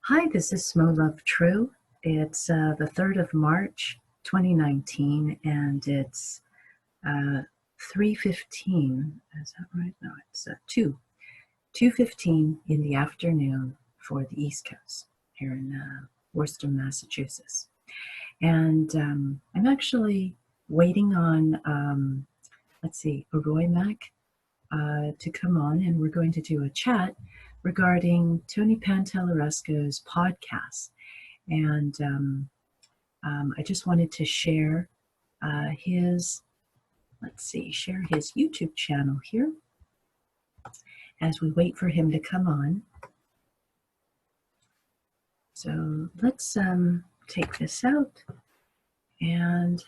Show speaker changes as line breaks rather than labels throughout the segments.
Hi, this is Smo Love True. It's the 3rd of March, 2019, and it's 3:15. Is that right? No, it's 2:15 in the afternoon for the East Coast here in Worcester, Massachusetts. And I'm actually waiting on, Aroy Mak to come on, and we're going to do a chat regarding Tony Pantalleresco's podcast. And I just wanted to share share his YouTube channel here as we wait for him to come on. So let's take this out. And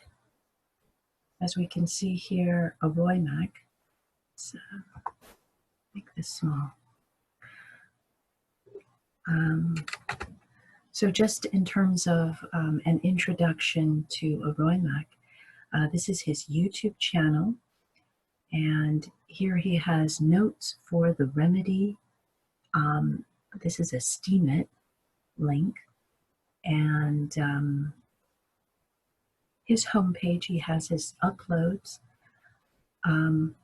as we can see here, Aroy Mak, let's make this small. So just in terms of an introduction to Aroy Mak, this is his YouTube channel, and here he has notes for the remedy. This is a Steam It link, and his homepage, he has his uploads, and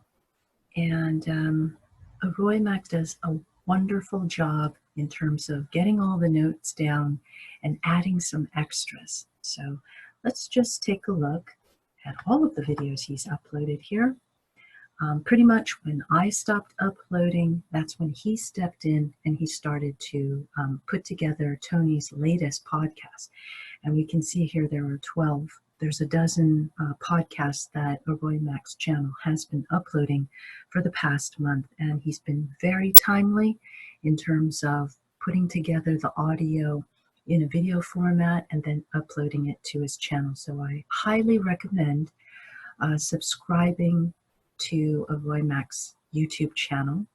Aroy Mak does a wonderful job in terms of getting all the notes down and adding some extras. So let's just take a look at all of the videos he's uploaded here. Pretty much when I stopped uploading, that's when he stepped in and he started to put together Tony's latest podcast. And we can see here there are 12. There's a dozen podcasts that Aroy Mak's channel has been uploading for the past month. And he's been very timely in terms of putting together the audio in a video format and then uploading it to his channel. So I highly recommend subscribing to Aroy Mak's YouTube channel.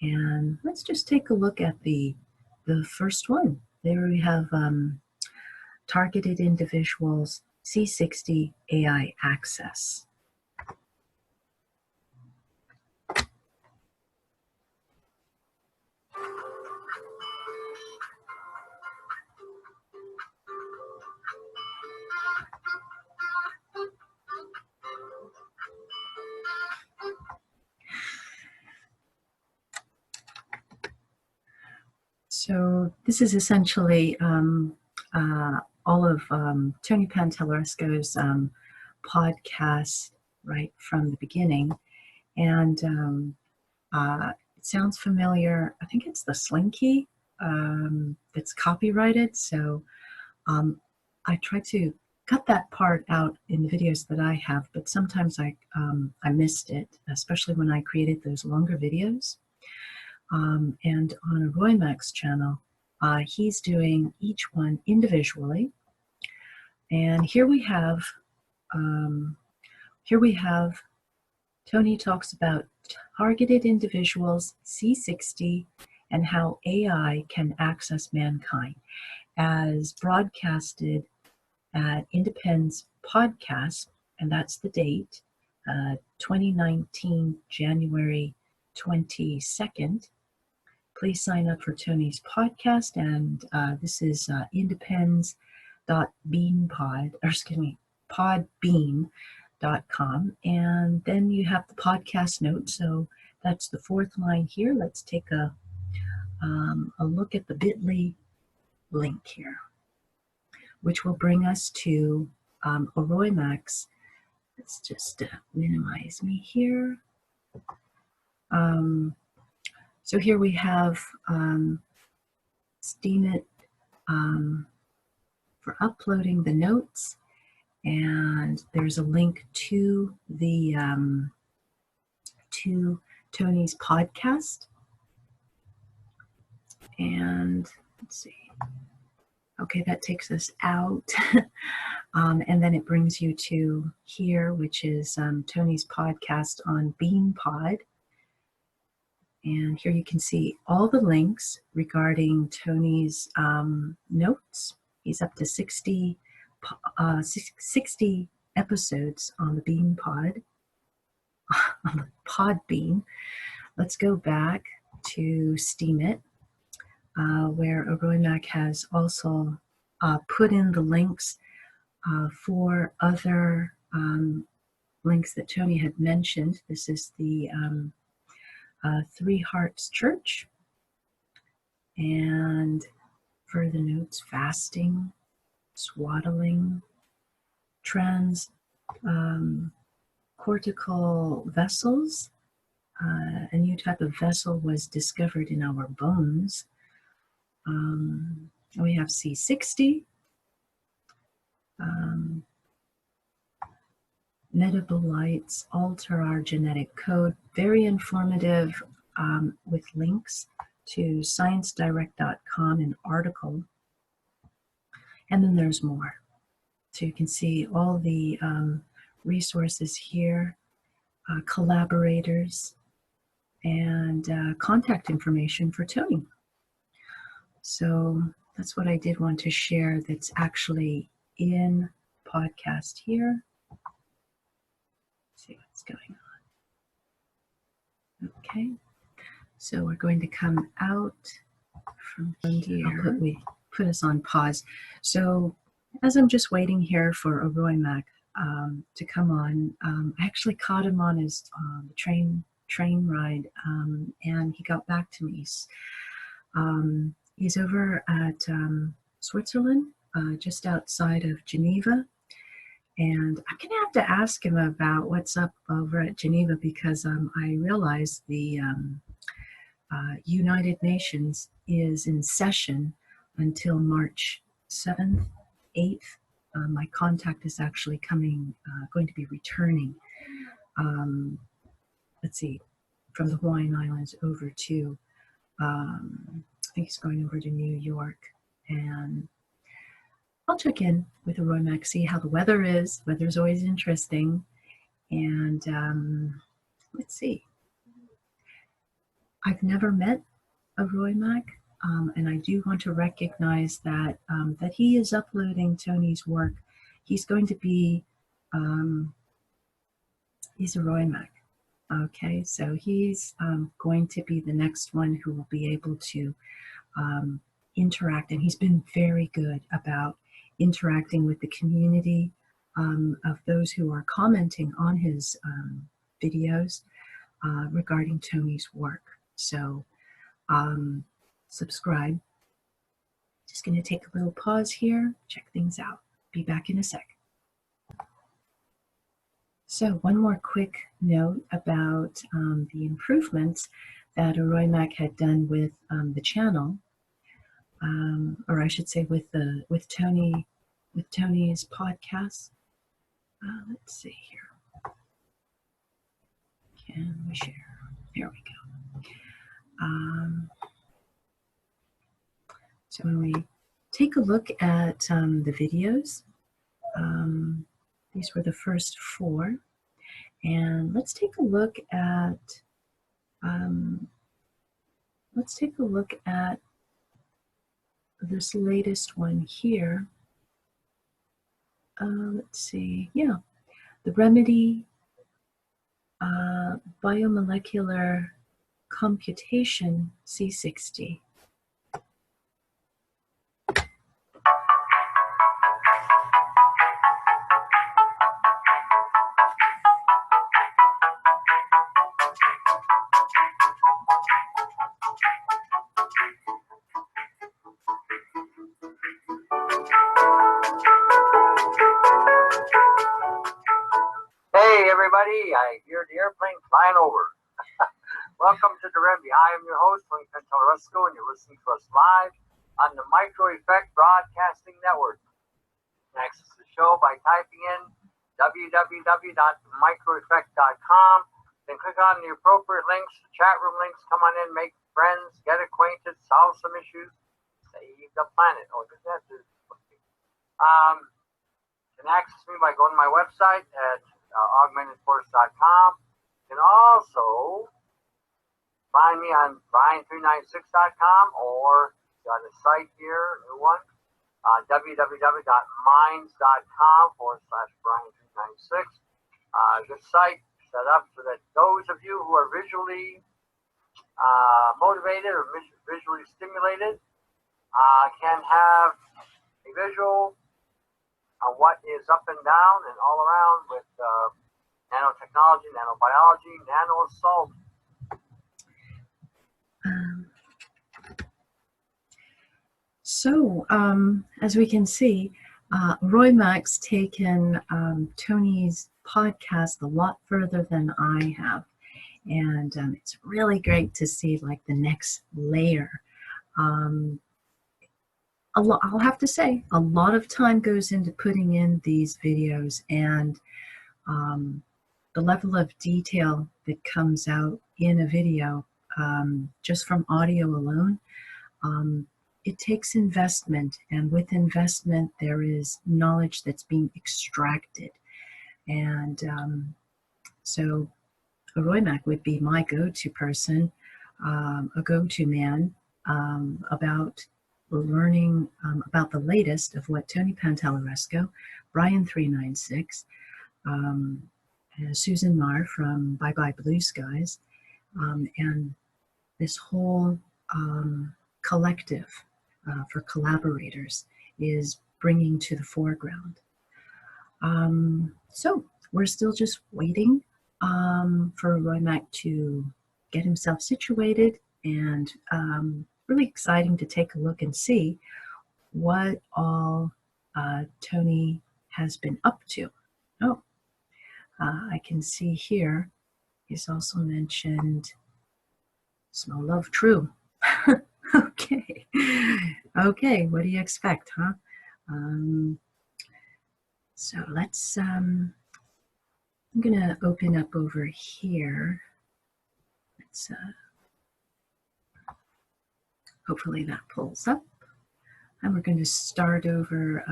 And let's just take a look at the first one. There we have Targeted Individuals C60 AI Access. So this is essentially all of Tony Pantalleresco's podcast right from the beginning. And it sounds familiar. I think it's the Slinky that's copyrighted. So I try to cut that part out in the videos that I have, but sometimes I missed it, especially when I created those longer videos. And on Aroy Mak's channel, he's doing each one individually. And here we have Tony talks about targeted individuals, C60, and how AI can access mankind, as broadcasted at Independence Podcast, and that's the date, 2019, January 22nd. Please sign up for Tony's podcast, and this is podbean.com, and then you have the podcast note. So that's the fourth line here. Let's take a look at the bit.ly link here, which will bring us to Aroy Mak's. Let's just minimize me here. So here we have Steam It for uploading the notes, and there's a link to the to Tony's podcast. And let's see. Okay, that takes us out. And then it brings you to here, which is Tony's podcast on BeanPod. And here you can see all the links regarding Tony's notes. He's up to 60 episodes on the BeanPod, on the Podbean. Let's go back to Steam It. where Aroy Mak has also put in the links for other links that Tony had mentioned. This is the Three Hearts Church, and further notes: fasting, swaddling, cortical vessels. A new type of vessel was discovered in our bones. We have C60, metabolites alter our genetic code. Very informative, with links to ScienceDirect.com, an article. And then there's more. So you can see all the resources here, collaborators, and contact information for Tony. So that's what I did want to share that's actually in podcast here. Let's see what's going on. Okay, so we're going to come out from here. We put us on pause. So as I'm just waiting here for Aroy Mak to come on, I actually caught him on his train ride, and he got back to me. He's over at Switzerland, just outside of Geneva, and I'm gonna have to ask him about what's up over at Geneva, because I realized the United Nations is in session until March 7th, 8th. My contact is actually going to be returning, let's see, from the Hawaiian Islands over to, I think he's going over to New York, and I'll check in with Aroy Mak, see how the weather is. Weather's always interesting, and let's see. I've never met Aroy Mak, and I do want to recognize that that he is uploading Tony's work. He's going to be, he's Aroy Mak. Okay, so he's going to be the next one who will be able to interact, and he's been very good about interacting with the community of those who are commenting on his videos regarding Tony's work. So subscribe. Just going to take a little pause here, check things out. Be back in a sec. So one more quick note about the improvements that Aroy Mak had done with the channel, or I should say with Tony's podcast. Let's see here. Can we share? There we go. So when we take a look at the videos, these were the first 4, and let's take a look at this latest one here. Let's see, yeah, the remedy biomolecular computation C60.
Hey everybody, I hear the airplane flying over. Welcome to the Remedy. I am your host, Tony Pentelresco, and you're listening to us live on the Micro Effect Broadcasting Network. Access the show by typing in www.microeffect.com. Then click on the appropriate links, the chat room links. Come on in, make friends, get acquainted, solve some issues, save the planet. Oh, does that do? You can access me by going to my website at augmentedforce.com. You can also find me on brian396.com, or got a site here, a new one, www.minds.com/brian396. Good site set up so that those of you who are visually motivated or visually stimulated can have a visual on what is up and down and all around with nanotechnology, nanobiology, nano-assault.
So, as we can see, Aroy Mak's taken Tony's podcast a lot further than I have. And it's really great to see like the next layer. I'll have to say, a lot of time goes into putting in these videos, and the level of detail that comes out in a video just from audio alone, it takes investment, and with investment there is knowledge that's being extracted. And so Aroy Mak would be my go-to person, a go-to man about learning about the latest of what Tony Pantalleresco, Brian 396, Susan Marr from Bye Bye Blue Skies, and this whole collective for collaborators is bringing to the foreground. So we're still just waiting for Aroy Mak to get himself situated, and really exciting to take a look and see what all Tony has been up to. Oh, I can see here he's also mentioned Smell Love True. Okay. Okay, what do you expect, huh? So let's, I'm gonna open up over here. Let's, hopefully that pulls up. And we're going to start over,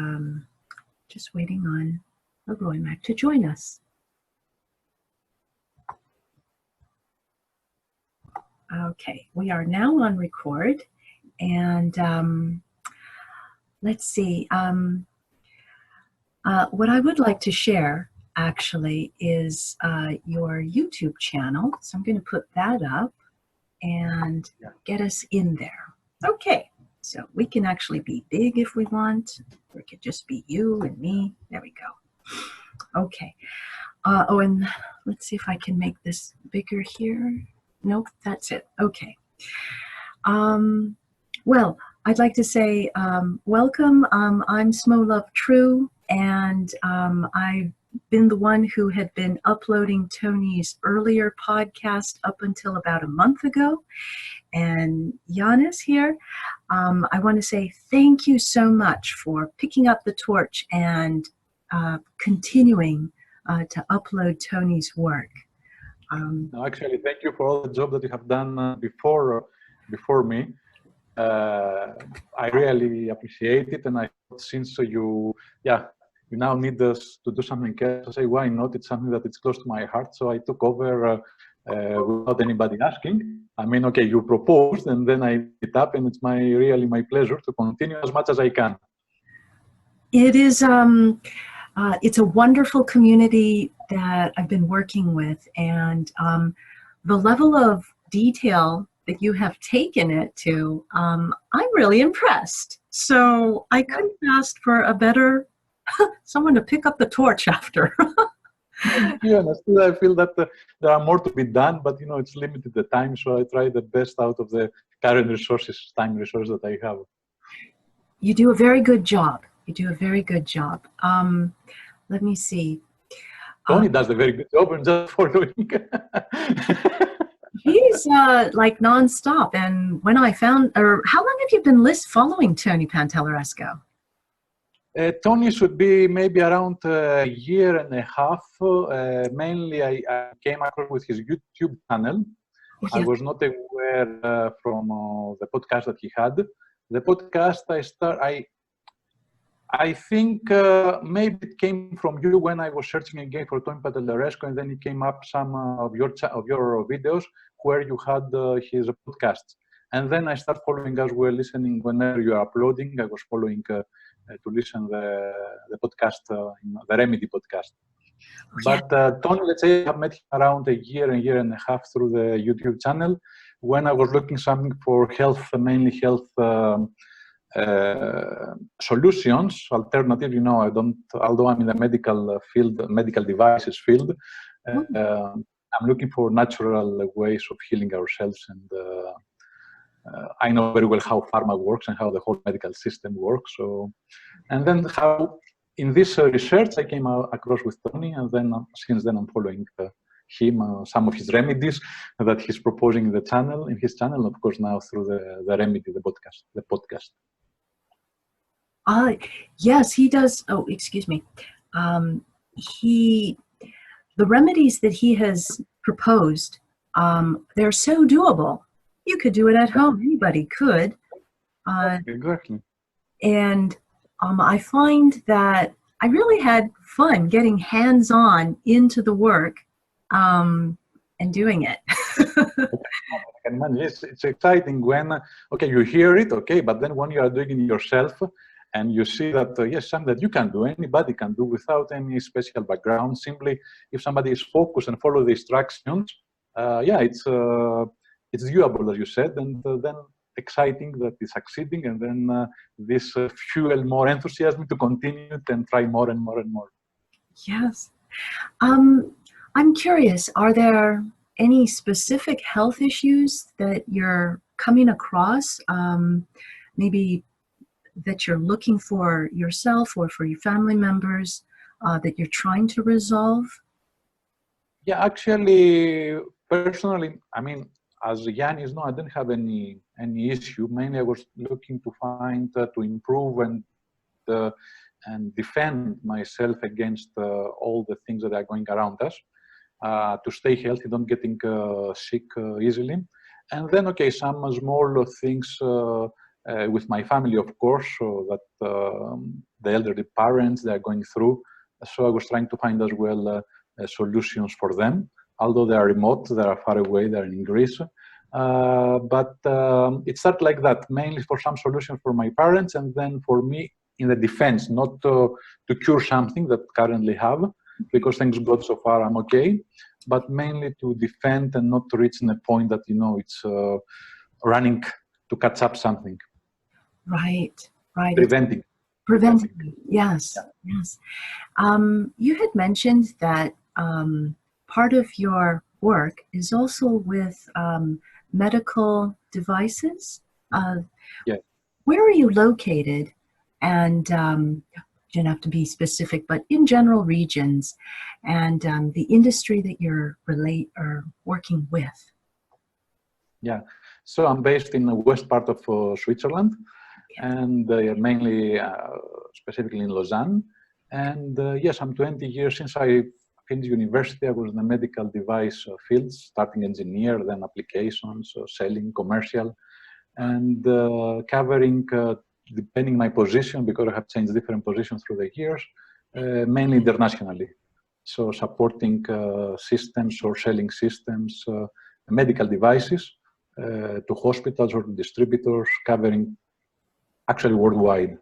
just waiting on Aroy Mak to join us. Okay, we are now on record, and let's see. What I would like to share actually is your YouTube channel. So I'm going to put that up and get us in there. Okay, so we can actually be big if we want, or it could just be you and me. There we go. Okay. Oh, and let's see if I can make this bigger here. Nope, that's it. Okay. Well, I'd like to say welcome. I'm Smo Love True, and I've been the one who had been uploading Tony's earlier podcast up until about a month ago. And Jan is here. I want to say thank you so much for picking up the torch and continuing to upload Tony's work.
No, actually, thank you for all the job that you have done before me. I really appreciate it, and I thought since you now need us to do something else, I say why not? It's something that it's close to my heart, so I took over without anybody asking. I mean, okay, you proposed, and then I did it up, and it's really my pleasure to continue as much as I can.
It is. It's a wonderful community that I've been working with, and the level of detail that you have taken it to, I'm really impressed. So I couldn't ask for a better someone to pick up the torch after.
Yeah, and still I feel that there are more to be done, but you know, it's limited the time, so I try the best out of the current resources, time resources that I have.
You do a very good job. You do a very good job. Let me see.
Tony does a very good job and just following.
He's like nonstop. And when I found, or how long have you been following Tony Pantalleresco?
Tony should be maybe around a year and a half. Mainly, I came across with his YouTube channel.
Yeah.
I was not aware from the podcast that he had. The podcast I think maybe it came from you when I was searching again for Tony Pantalleresco, and then it came up some of your videos where you had his podcasts. And then I started following as well, listening whenever you are uploading. I was following to listen the podcast, the Remedy podcast.
Yeah.
But Tony, let's say I met him around a year and a half through the YouTube channel when I was looking something for health, mainly health solutions, alternative, I don't, although I'm in the medical field, medical devices field, I'm looking for natural ways of healing ourselves. And I know very well how pharma works and how the whole medical system works. So, and then how in this research I came across with Tony, and then since then I'm following him, some of his remedies that he's proposing in his channel, of course, now through the remedy, the podcast.
Yes, he does. Oh, excuse me. The remedies that he has proposed, they're so doable. You could do it at home. Anybody could.
Exactly.
And I find that I really had fun getting hands-on into the work and doing it.
I can imagine it's exciting when, okay, you hear it, okay, but then when you are doing it yourself and you see that, yes, something that you can do, anybody can do without any special background, simply if somebody is focused and follow the instructions, yeah, it's doable, as you said, and then exciting that it's succeeding, and then this fuel more enthusiasm to continue and try more and more and more.
Yes. I'm curious, are there any specific health issues that you're coming across, maybe that you're looking for yourself or for your family members that you're trying to resolve?
Yeah, actually, personally, I mean, as Yannis, no, I didn't have any issue. Mainly, I was looking to find to improve and defend myself against all the things that are going around us, to stay healthy, don't getting sick easily. And then, okay, some small things with my family, of course, so that the elderly parents, they are going through. So I was trying to find as well solutions for them. Although they are remote, they are far away, they are in Greece. But it started like that, mainly for some solutions for my parents, and then for me in the defense, not to cure something that currently have, because thanks God so far I'm okay, but mainly to defend and not to reach in a point that, it's running to catch up something.
Right, right.
Preventing.
Yes, yeah. Yes. You had mentioned that part of your work is also with medical devices.
Yes.
Where are you located? And you don't have to be specific, but in general regions, and the industry that you're working with.
Yeah. So I'm based in the west part of Switzerland, and mainly, specifically in Lausanne. And yes, I'm 20 years since I finished university. I was in the medical device field, starting engineer, then applications, selling, commercial, and covering, depending my position, because I have changed different positions through the years, mainly internationally. So supporting systems or selling systems, medical devices to hospitals or to distributors, covering actually worldwide.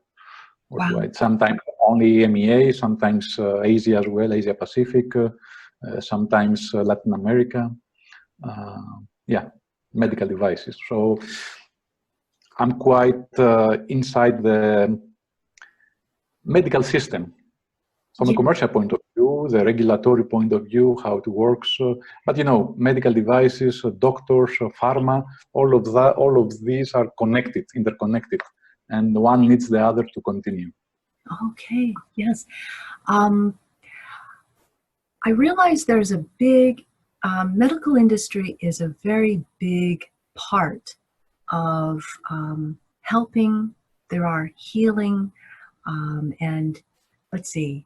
Wow.
Sometimes only EMEA, sometimes Asia as well, Asia Pacific, sometimes Latin America. Yeah, medical devices. So I'm quite inside the medical system from a commercial point of view, the regulatory point of view, how it works. But medical devices, doctors, pharma, all of these are connected, interconnected, and one needs the other to continue.
Okay. Yes. I realize there's a big medical industry is a very big part of helping. There are healing and let's see,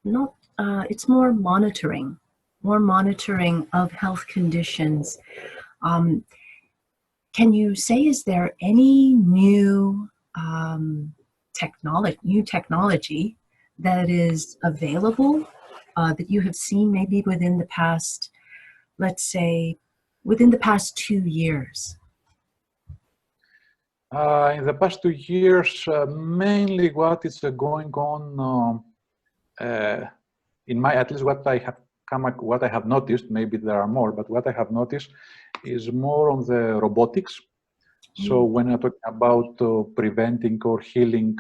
it's more monitoring of health conditions. Can you say, is there any new technology that is available that you have seen maybe within the past, let's say, within the past 2 years?
In the past 2 years, mainly what is going on, in my, at least what I have noticed, maybe there are more, but what I have noticed is more on the robotics. So when I'm talking about preventing or healing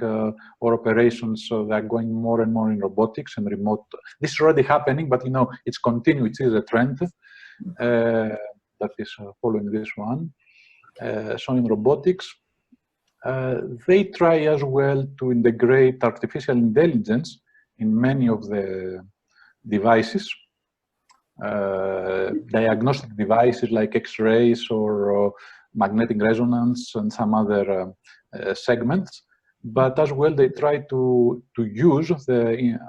or operations, so they're going more and more in robotics and remote. This is already happening, but it's continuing. It is a trend that is following this one. So in robotics, they try as well to integrate artificial intelligence in many of the devices, diagnostic devices like X-rays or magnetic resonance and some other segments. But as well, they try to use the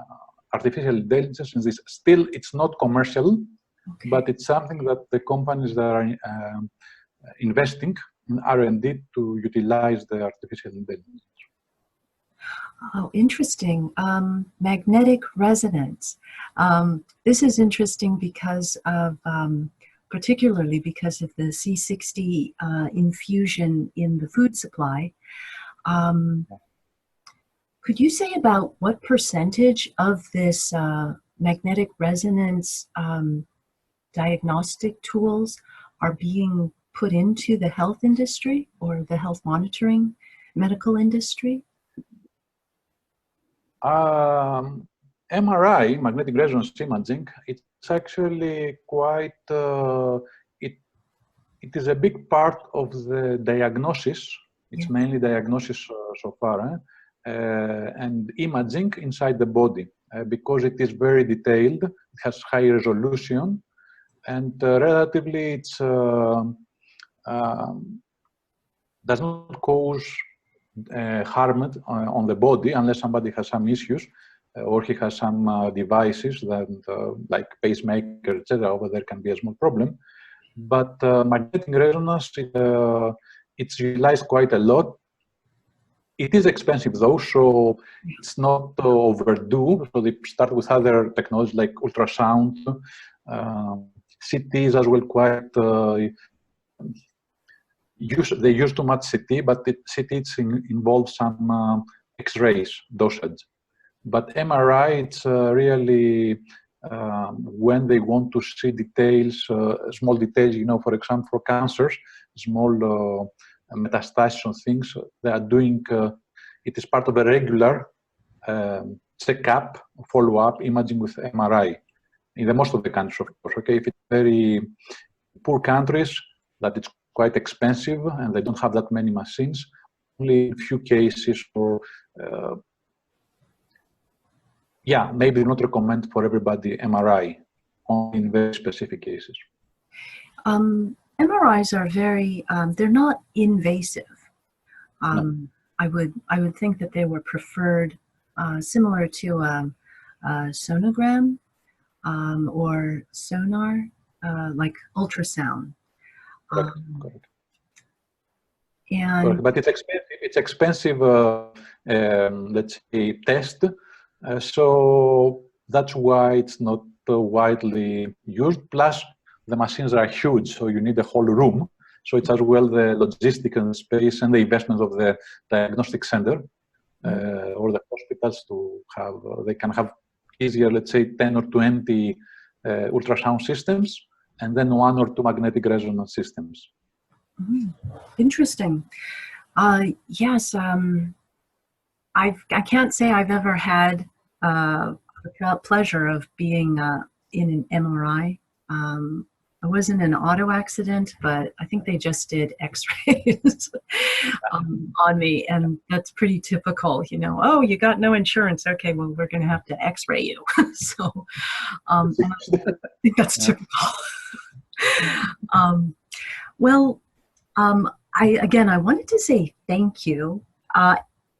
artificial intelligence in this. Still, it's not commercial, but it's something that the companies that are investing in R&D to utilize the artificial intelligence.
Oh, interesting. Magnetic resonance. This is interesting because of, particularly because of the C60 infusion in the food supply. Could you say about what percentage of this magnetic resonance diagnostic tools are being put into the health industry or the health monitoring medical industry?
MRI, magnetic resonance imaging, it's actually quite, it is a big part of the diagnosis. It's mainly diagnosis so far, and imaging inside the body, because it is very detailed, it has high resolution, and relatively it's does not cause harm on the body unless somebody has some issues or he has some devices that like pacemaker, etc. Over there can be a small problem. But magnetic resonance, it's utilized quite a lot. It is expensive though, so it's not overdue. So they start with other technologies like ultrasound, CT is as well quite. They use too much CT, but CT involves some X-rays dosage. But MRI, it's really when they want to see details, small details, for example, for cancers, small metastasis on things, they are doing, it is part of a regular checkup, follow-up imaging with MRI in the most of the countries, of course. Okay, if it's very poor countries, that it's quite expensive and they don't have that many machines, only a few cases or yeah, maybe not recommend for everybody MRI, only in very specific cases.
MRIs are very, they're not invasive.
No.
I would think that they were preferred similar to a sonogram or sonar, like ultrasound.
Correct.
And
correct. But it's expensive. It's expensive. Let's say test. So that's why it's not widely used. Plus, the machines are huge, so you need a whole room. So it's as well the logistic and space and the investment of the diagnostic center or the hospitals to have. They can have easier, let's say, 10 or 20 ultrasound systems, and then 1 or 2 magnetic resonance systems.
Interesting. Yes, I can't say I've ever had the pleasure of being in an MRI. I was in an auto accident, but I think they just did X-rays on me, and that's pretty typical. Oh, you got no insurance. Okay, well, we're going to have to X-ray you. So, and I think that's typical. I wanted to say thank you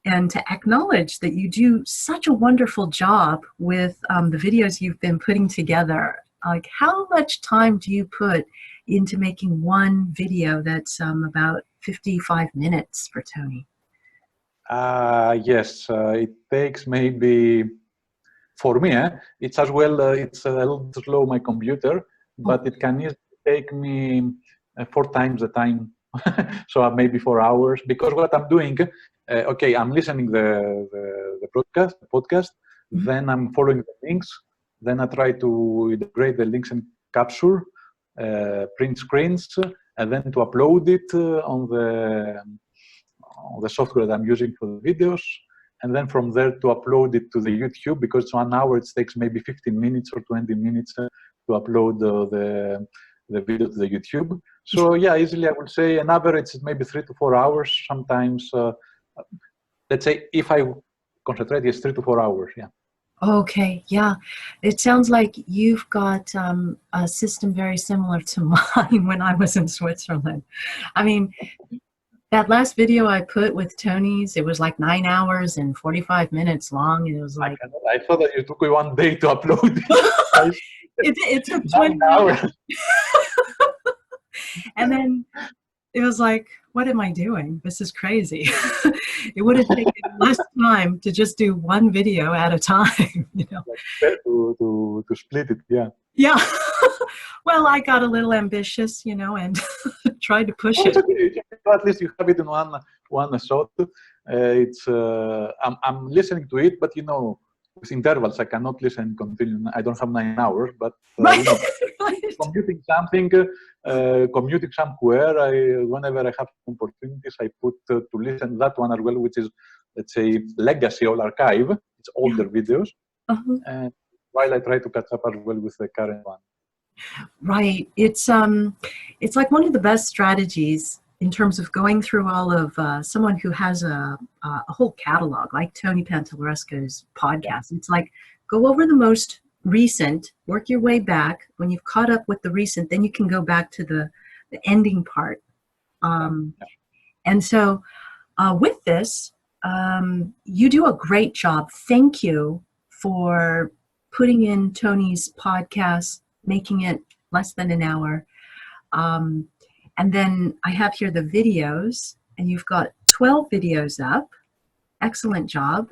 and to acknowledge that you do such a wonderful job with the videos you've been putting together. Like, how much time do you put into making one video that's about 55 minutes for Tony?
Yes, it takes maybe, for me, it's as well, it's a little slow, my computer, but it can easily take me 4 times the time. So maybe 4 hours, because what I'm doing, okay, I'm listening the podcast, then I'm following the links, then I try to integrate the links and capture, print screens, and then to upload it on the software that I'm using for the videos, and then from there to upload it to the YouTube, because it's 1 hour, it takes maybe 15 minutes or 20 minutes to upload the video to the YouTube. So yeah, easily I would say an average is maybe 3 to 4 hours. Sometimes, let's say if I concentrate, it's 3 to 4 hours, yeah.
Okay, yeah. It sounds like you've got a system very similar to mine when I was in Switzerland. I mean, that last video I put with Tony's, it was like 9 hours and 45 minutes long, and it was like...
I thought that it took you 1 day to upload it.
It took 20
hours.
And then it was like, what am I doing? This is crazy. It would have taken less time to just do one video at a time, you know.
To split it, yeah.
Yeah. Well, I got a little ambitious, you know, and tried to push it.
Okay. At least you have it in one shot. I'm listening to it, but you know, with intervals, I cannot listen continually. I don't have 9 hours, but
Right.
you know, commuting something, commuting somewhere, whenever I have opportunities, I put to listen that one as well, which is, let's say, legacy or archive. It's older videos, and while I try to catch up as well with the current one.
Right. It's like one of the best strategies in terms of going through all of someone who has a whole catalog, like Tony Pantalleresco's podcast. It's like, go over the most recent, work your way back. When you've caught up with the recent, then you can go back to the ending part. And so with this, you do a great job. Thank you for putting in Tony's podcast, making it less than an hour. And then I have here the videos, and you've got 12 videos up. Excellent job.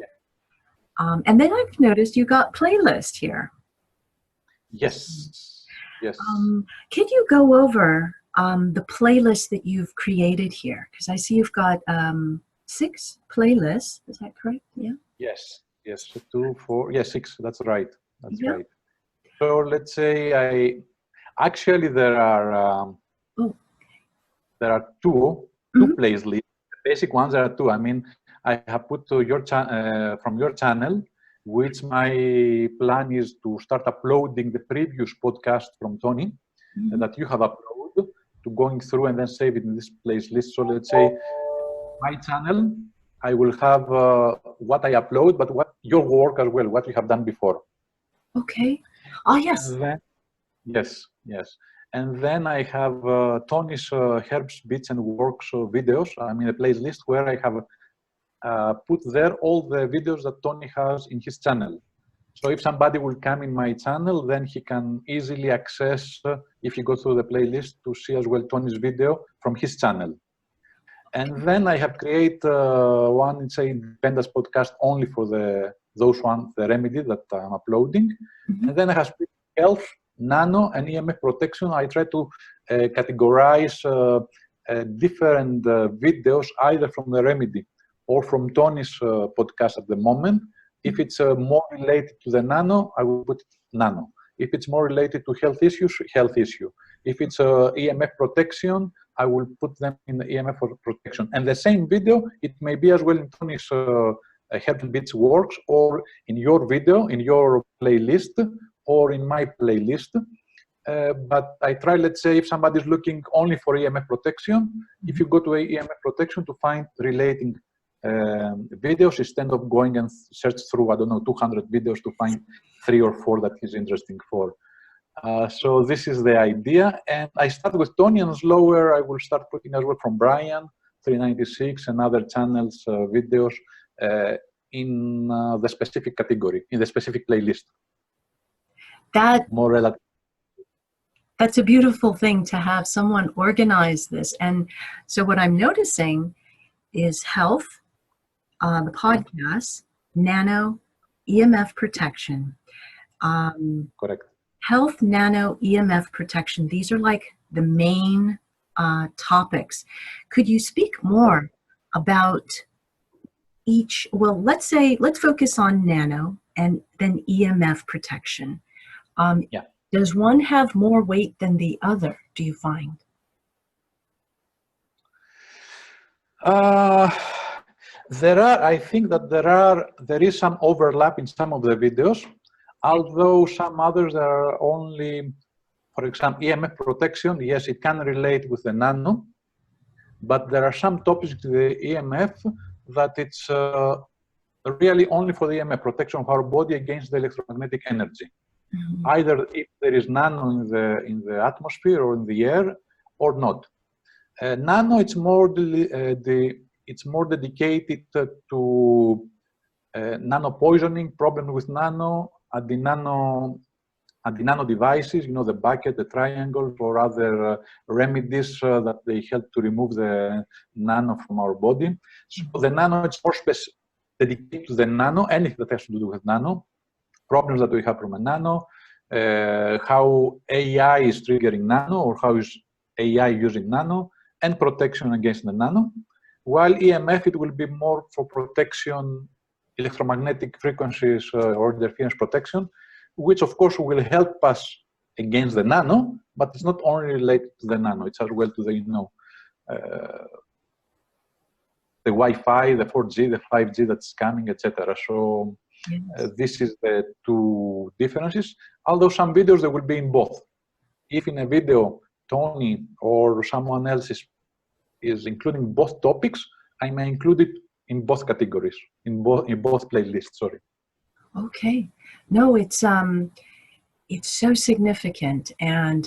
And then I've noticed you got playlist here.
Yes. Yes.
Can you go over the playlist that you've created here? Because I see you've got 6 playlists. Is that correct? Yeah.
Yes. Yes. 2, 4. Yes, 6. That's right. That's right. So let's say actually there are two playlists. Basic ones are 2. I mean, I have put to your from your channel, which my plan is to start uploading the previous podcast from Tony that you have uploaded, to going through and then save it in this playlist. So let's say my channel, I will have what I upload, but what your work as well, what you have done before.
Okay. Oh, yes.
Then, yes. And then I have Tony's Herbs, Beats and Works videos. I mean, a playlist where I have put there all the videos that Tony has in his channel. So if somebody will come in my channel, then he can easily access, if you go through the playlist, to see as well Tony's video from his channel. And then I have created one, it's a independent podcast only for the remedy that I'm uploading. And then I have split health, nano, and EMF protection. I try to categorize different videos, either from the remedy or from Tony's podcast at the moment. If it's more related to the nano, I will put nano. If it's more related to health issues, health issue. If it's EMF protection, I will put them in the EMF protection. And the same video, it may be as well in Tony's Herbs, Beats, Works, or in your video, in your playlist, or in my playlist. But I try, let's say, if somebody's looking only for EMF protection, if you go to EMF protection to find relating videos, instead of going and search through, I don't know, 200 videos to find 3 or 4 that he's interesting for. So this is the idea. And I start with Tony, and slower I will start putting as well from Brian, 396, and other channels, videos in the specific category, in the specific playlist. More relative.
That's a beautiful thing to have someone organize this. And so what I'm noticing is health, the podcast, nano, EMF protection.
Correct.
Health, nano, EMF protection. These are like the main topics. Could you speak more about each? Well, let's focus on nano and then EMF protection. Does one have more weight than the other, do you find?
Uh, I think that there is some overlap in some of the videos, although some others are only, for example, EMF protection. Yes, it can relate with the nano, but there are some topics to the EMF that it's really only for the EMF protection of our body against the electromagnetic energy.
Mhm.
Either if there is nano in the atmosphere or in the air, or not. Nano, it's more it's more dedicated to nano poisoning, problem with nano, at the nano devices, you know, the bucket, the triangle, or other remedies that they help to remove the nano from our body. So the nano, it's more dedicated to the nano, anything that has to do with nano, problems that we have from a nano, how AI is triggering nano, or how is AI using nano, and protection against the nano. While EMF, it will be more for protection, electromagnetic frequencies or interference protection, which of course will help us against the nano, but it's not only related to the nano, it's as well to the, you know, the Wi-Fi, the 4G, the 5G that's coming, etc. So
Yes.
this is the two differences, although some videos, they will be in both. If in a video, Tony or someone else is including both topics, I may include it in both categories, in both playlists, sorry.
Okay. No, it's so significant, and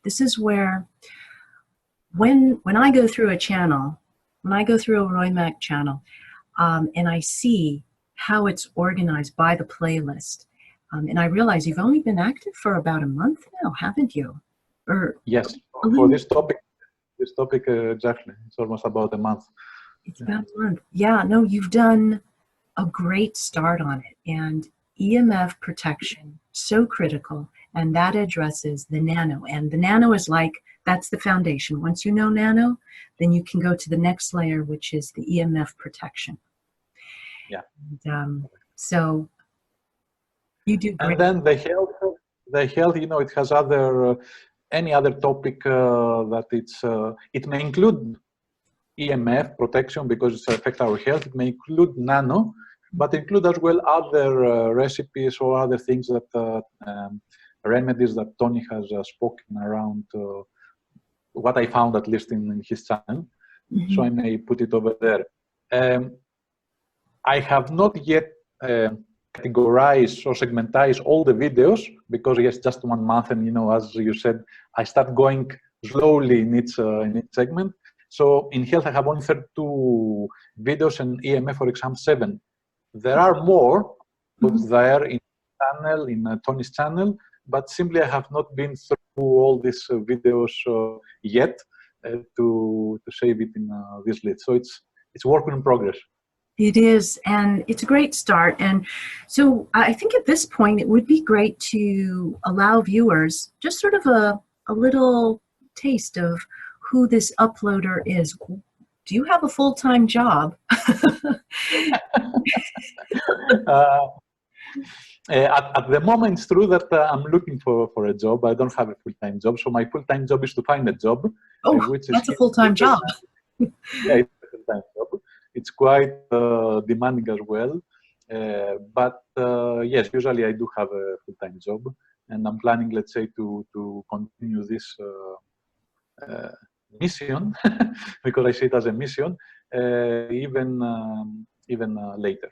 this is where when I go through a channel, when I go through a Aroy Mak channel, and I see how it's organized by the playlist, and I realize you've only been active for about a month now, haven't you? Or
Yes,
a
for
little,
this topic exactly, it's almost about a month.
it's about a month. Yeah, no, you've done a great start on it, and EMF protection, so critical, and that addresses the nano, and the nano is like, that's the foundation. Once you know nano, then you can go to the next layer, which is the EMF protection.
Yeah.
And, so you do great.
And then the health, you know, it has other, any other topic that it may include EMF protection because it affects our health. It may include nano, but include as well other recipes or other things that remedies that Tony has spoken around. What I found, at least in his channel, so I may put it over there. I have not yet categorized or segmentized all the videos because yes, just 1 month, and you know, as you said, I start going slowly in each segment. So in health, I have only 32 videos, and EMF, for example, 7. There are more there in channel, in Tony's channel, but simply I have not been through all these videos yet to save it in this list. So it's work in progress.
It is, and it's a great start. And so I think at this point, it would be great to allow viewers just sort of a little taste of who this uploader is. Do you have a full-time job?
At the moment, it's true that I'm looking for a job. I don't have a full-time job, so my full-time job is to find a job.
Oh,
which
that's
is
a full-time job.
Yeah, it's a full-time job. It's quite demanding as well. But yes, usually I do have a full-time job, and I'm planning, let's say, to continue this mission because I see it as a mission, even later.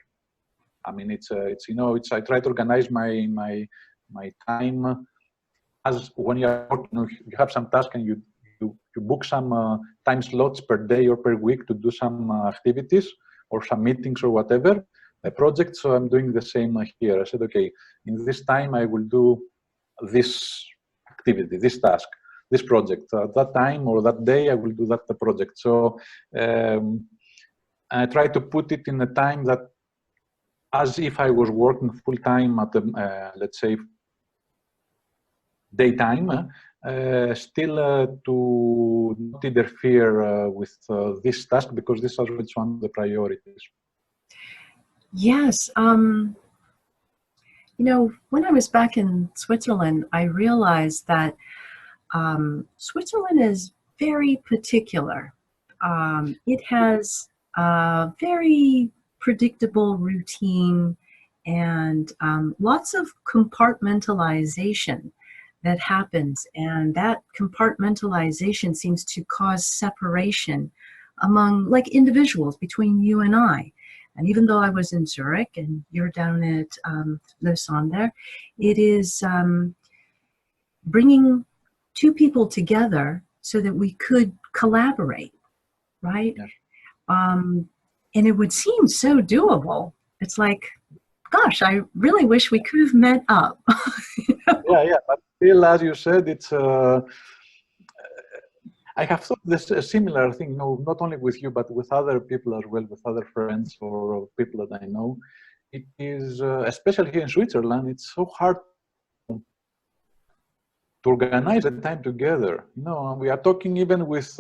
I mean, it's you know, I try to organize my time as when you're working, you have some task and you book some time slots per day or per week to do some activities or some meetings or whatever, a project. So I'm doing the same here. I said, okay, in this time I will do this activity, this task, this project. That time or that day I will do that project. So I try to put it in a time that as if I was working full time at the, let's say, daytime, still to not interfere with this task because this is one of the priorities.
Yes. You know, when I was back in Switzerland, I realized that Switzerland is very particular. It has very predictable routine, and lots of compartmentalization that happens. And that compartmentalization seems to cause separation among, like, individuals between you and I. And even though I was in Zurich and you're down at Lausanne there, it is bringing two people together so that we could collaborate, right?
Yes.
And it would seem so doable. It's like, gosh, I really wish we could have met up.
Yeah, but still, as you said, it's. I have thought this a similar thing, not only with you, but with other people as well, with other friends or people that I know. It is, especially here in Switzerland, it's so hard to organize the time together. We are talking even with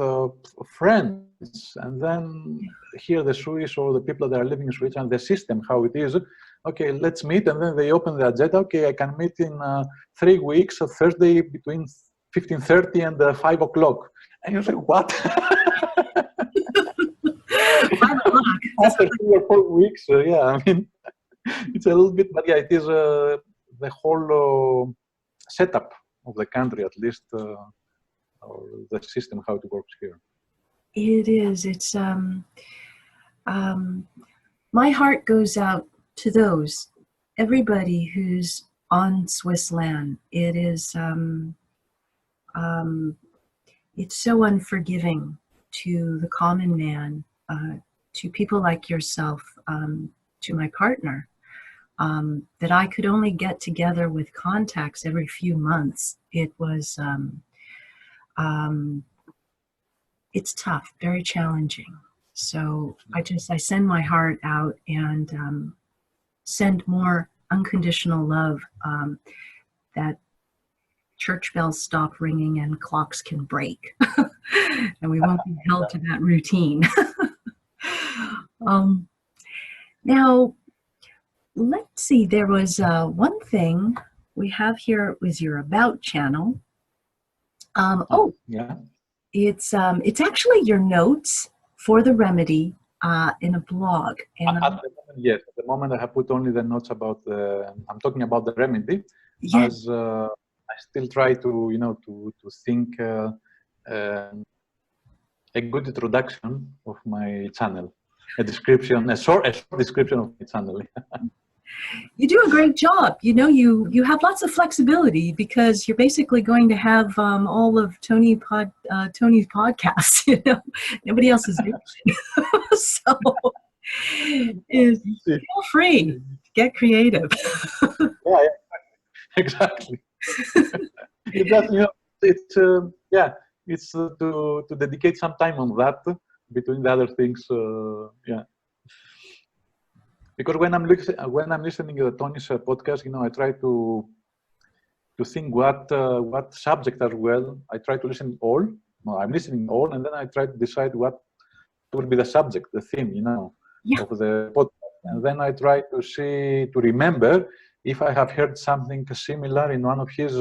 friends, and then here the Swiss or the people that are living in Switzerland, the system, how it is. Okay, let's meet, and then they open the agenda. Okay, I can meet in 3 weeks, Thursday between 15:30 and 5 o'clock. And you say, what?
5 o'clock.
After 3 or 4 weeks, yeah, I mean, it's a little bit, but yeah, it is the whole setup of the country, at least, or the system, how it works here.
It is. It's my heart goes out to everybody who's on Swiss land. It is it's so unforgiving to the common man, to people like yourself, to my partner, that I could only get together with contacts every few months. It was, it's tough, very challenging. So I send my heart out and send more unconditional love, that church bells stop ringing and clocks can break, and we won't be held to that routine. Now, let's see, there was one thing we have here was your About channel.
Yeah.
It's actually your notes for the remedy in a blog. And
at the moment, yes, at the moment I have put only the notes about I'm talking about the remedy.
Yes.
As I still try to, to think a good introduction of my channel, a short description of my channel.
You do a great job. You have lots of flexibility because you're basically going to have all of Tony's podcasts. Nobody else is doing it. So feel free to get creative.
Yeah, exactly. It's to dedicate some time on that between the other things. Yeah. Because when I'm listening to Tony's podcast, I try to think what subject as well. I try to listen all. No, I'm listening all, and then I try to decide what will be the subject, the theme,
Yeah.
of the podcast. And then I try to remember if I have heard something similar in one of his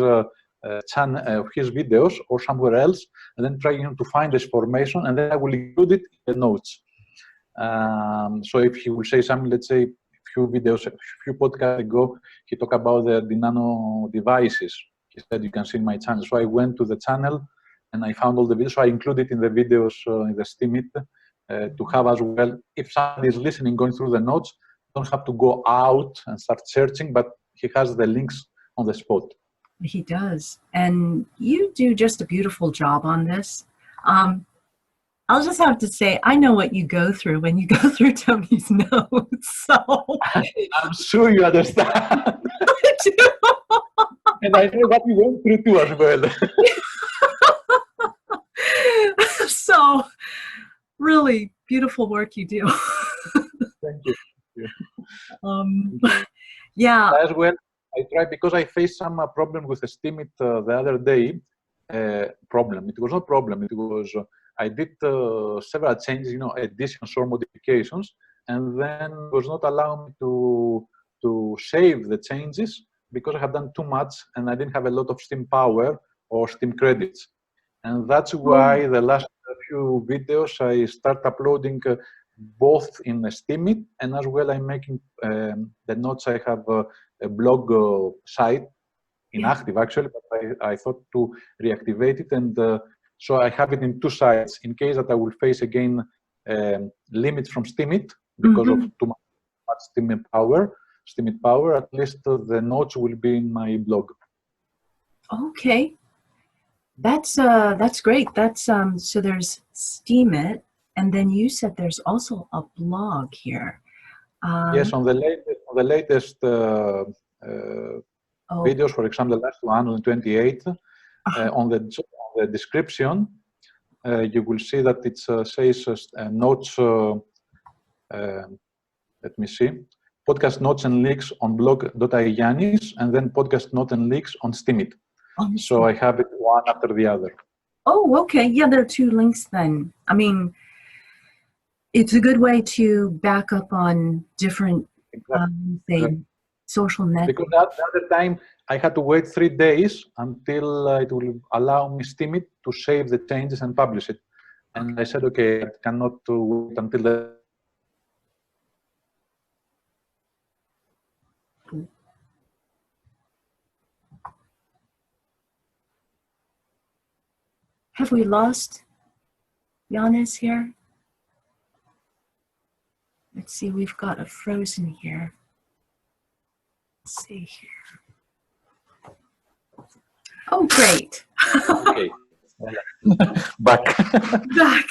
his videos or somewhere else, and then try to find this information, and then I will include it in the notes. So if he will say something, let's say a few podcasts ago, he talked about the nano devices. He said, you can see in my channel. So I went to the channel and I found all the videos. So I included in the videos, in the Steemit, to have as well, if somebody is listening, going through the notes, don't have to go out and start searching, but he has the links on the spot.
He does. And you do just a beautiful job on this. I'll just have to say, I know what you go through when you go through Tony's notes. So
I'm sure you understand.
I do.
And I know what you went through too as well.
So really beautiful work you do.
Thank you.
Yeah.
As well, I try, because I faced some problem with the Steemit the other day. It was not problem. It was I did several changes, additions or modifications, and then it was not allowing me to save the changes because I had done too much and I didn't have a lot of Steam power or Steam credits. And that's why the last few videos I start uploading both in Steemit, and as well I'm making the notes. I have a blog site inactive actually, but I thought to reactivate it, and so I have it in two sites in case that I will face again limits from Steemit because of too much Steemit power. At least the notes will be in my blog.
Okay, that's great. That's so there's Steemit, and then you said there's also a blog here.
Yes, on the latest videos, for example, the last 128, on the description, you will see that it says notes. Let me see. Podcast notes and links on blog.ianis, and then podcast notes and links on Steemit. So I have it one after the other.
Oh, okay. Yeah, there are two links then. I mean, it's a good way to back up on different, social networks.
Because at the time, I had to wait 3 days until it will allow me Steemit to save the changes and publish it. And I said, okay, I cannot wait until the...
Have we lost Yanis here? Let's see, we've got a frozen here. Let's see here. Oh, great.
Okay. Back.
Back.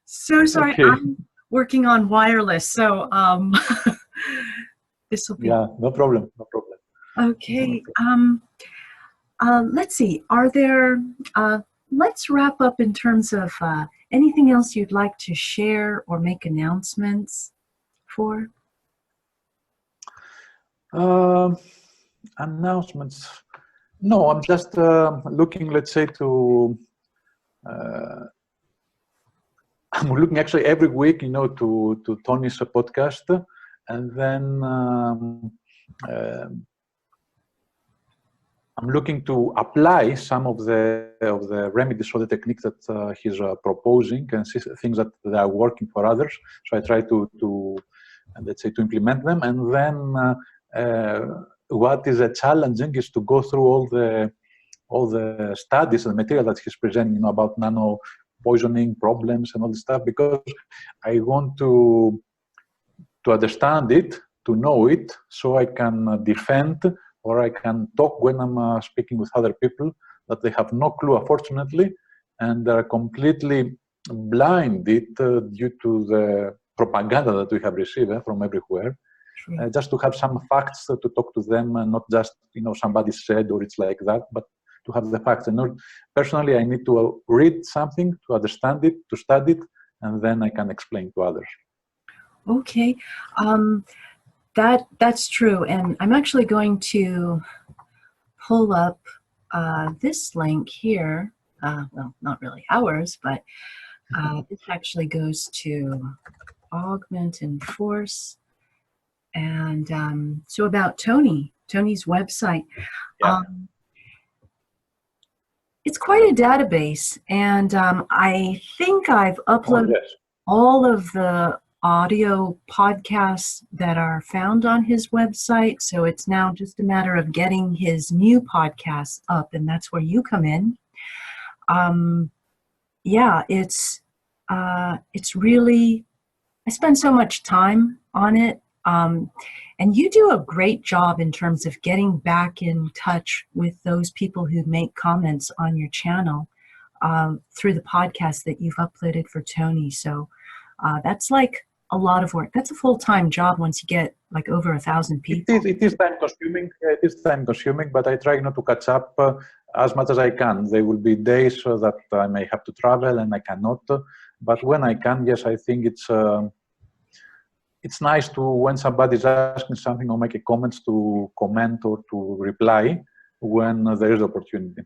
So sorry,
okay.
I'm working on wireless, so this will be...
Yeah, no problem, no problem.
Okay, let's see, are there, let's wrap up in terms of anything else you'd like to share or make announcements for?
Announcements. No, I'm just looking, let's say, to... I'm looking actually every week, you know, to Tony's podcast, and then I'm looking to apply some of the remedies or the techniques that he's proposing, and see things that are working for others. So I try to let's say, to implement them. And then what is challenging is to go through all the studies and material that he's presenting, you know, about nano poisoning problems and all this stuff, because I want to understand it, to know it, so I can defend, or I can talk when I'm speaking with other people that they have no clue, unfortunately, and they're completely blinded due to the propaganda that we have received from everywhere. Just to have some facts to talk to them, and not just, you know, somebody said or it's like that, but to have the facts. And not, personally, I need to read something to understand it, to study it, and then I can explain to others.
Okay, that's true. And I'm actually going to pull up this link here. Well, not really ours, but this actually goes to Augment and Force. And so about Tony's website.
Yeah.
It's quite a database, and I think I've uploaded all of the audio podcasts that are found on his website. So it's now just a matter of getting his new podcasts up, and that's where you come in. Yeah, it's really, I spend so much time on it. And you do a great job in terms of getting back in touch with those people who make comments on your channel through the podcast that you've uploaded for Tony. So that's like a lot of work. That's a full-time job once you get like over 1,000 people.
It is time consuming. It is time consuming, but I try not to catch up as much as I can. There will be days that I may have to travel and I cannot. But when I can, yes, I think it's nice to, when somebody is asking something or making comments, to comment or to reply when there is opportunity.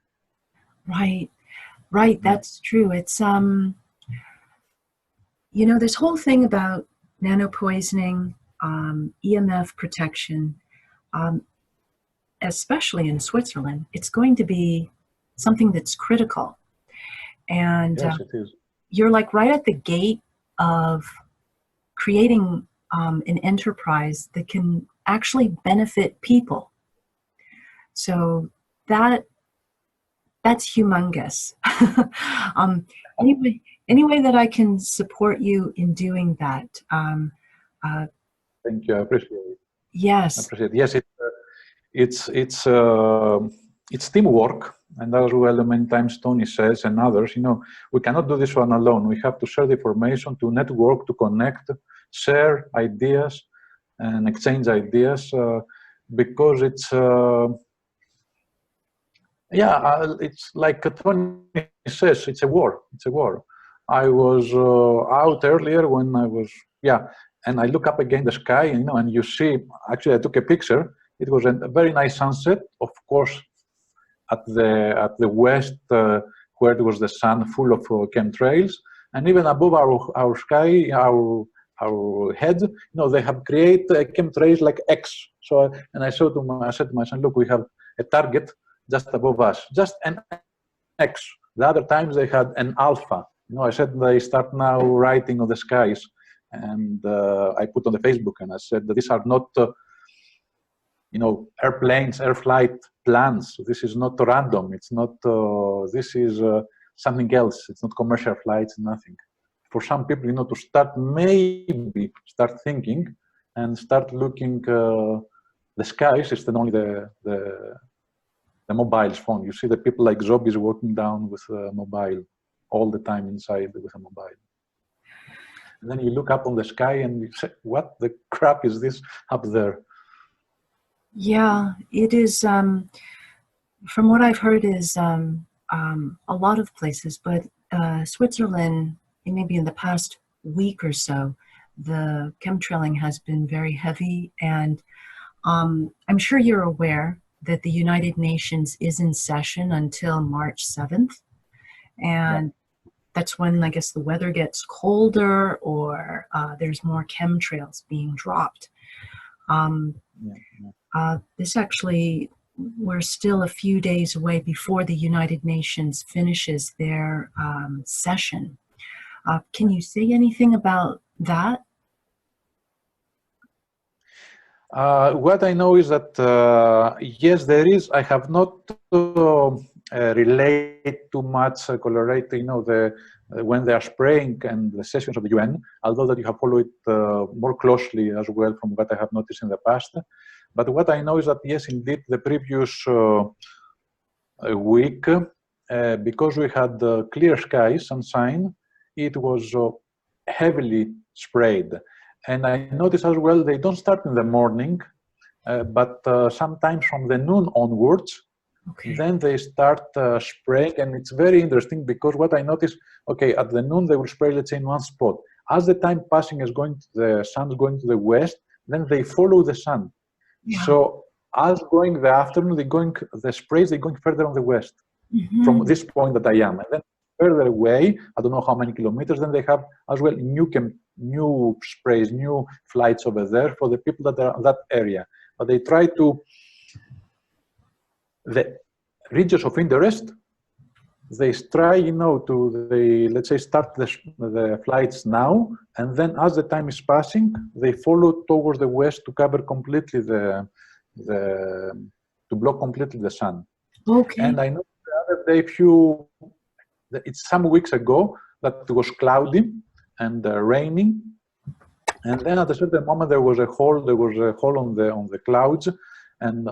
Right, that's true. It's you know, this whole thing about nanopoisoning, EMF protection, especially in Switzerland, it's going to be something that's critical. And
yes, it is.
You're like right at the gate of creating an enterprise that can actually benefit people. So that's humongous. Any way that I can support you in doing that.
Thank you. I appreciate it.
Yes.
I appreciate it. Yes, it's teamwork, and as well many times Tony says and others, we cannot do this one alone. We have to share the information, to network, to connect, share ideas, and exchange ideas, because it's it's like Tony says, it's a war. It's a war. I was out earlier when I was and I look up again the sky, and you see. Actually, I took a picture. It was a very nice sunset, of course, at the west, where it was the sun full of chemtrails, and even above our sky, our heads, they have created chemtrails like X. So, and I said to my son, look, we have a target just above us, just an X. The other times they had an alpha. I said they start now writing on the skies, and I put on the Facebook, and I said that these are not, airplanes, air flight plans. This is not random. It's not. This is something else. It's not commercial flights. Nothing. For some people, to start thinking and start looking the skies. It's only the mobile phone. You see the people like zombies walking down with a mobile all the time inside with a mobile. And then you look up on the sky and you say, what the crap is this up there?
Yeah, it is, from what I've heard, is a lot of places, but Switzerland, maybe in the past week or so, the chemtrailing has been very heavy, and I'm sure you're aware that the United Nations is in session until March 7th, and that's when I guess the weather gets colder, or there's more chemtrails being dropped. This actually, we're still a few days away before the United Nations finishes their session. Can you say anything about that?
What I know is that, yes, there is. I have not relayed too much Colorado, when they are spraying and the sessions of the UN, although that you have followed it more closely as well from what I have noticed in the past. But what I know is that, yes, indeed, the previous week, because we had clear skies, sunshine, it was heavily sprayed. And I noticed as well, they don't start in the morning, but sometimes from the noon onwards, then they start spraying. And it's very interesting because what I noticed, at the noon, they will spray, let's say, in one spot. As the time passing is going to the sun is going to the west, then they follow the sun. Yeah. So as going the afternoon, the sprays, they're going further on the west from this point that I am. And then further away, I don't know how many kilometers, then they have as well new sprays, new flights over there for the people that are in that area. But they try to, the regions of interest, they try, let's say, start the flights now, and then as the time is passing, they follow towards the west to cover completely to block completely the sun. Okay. And I know the other day, it's some weeks ago, that it was cloudy and raining, and then at a certain moment there was a hole on the clouds, and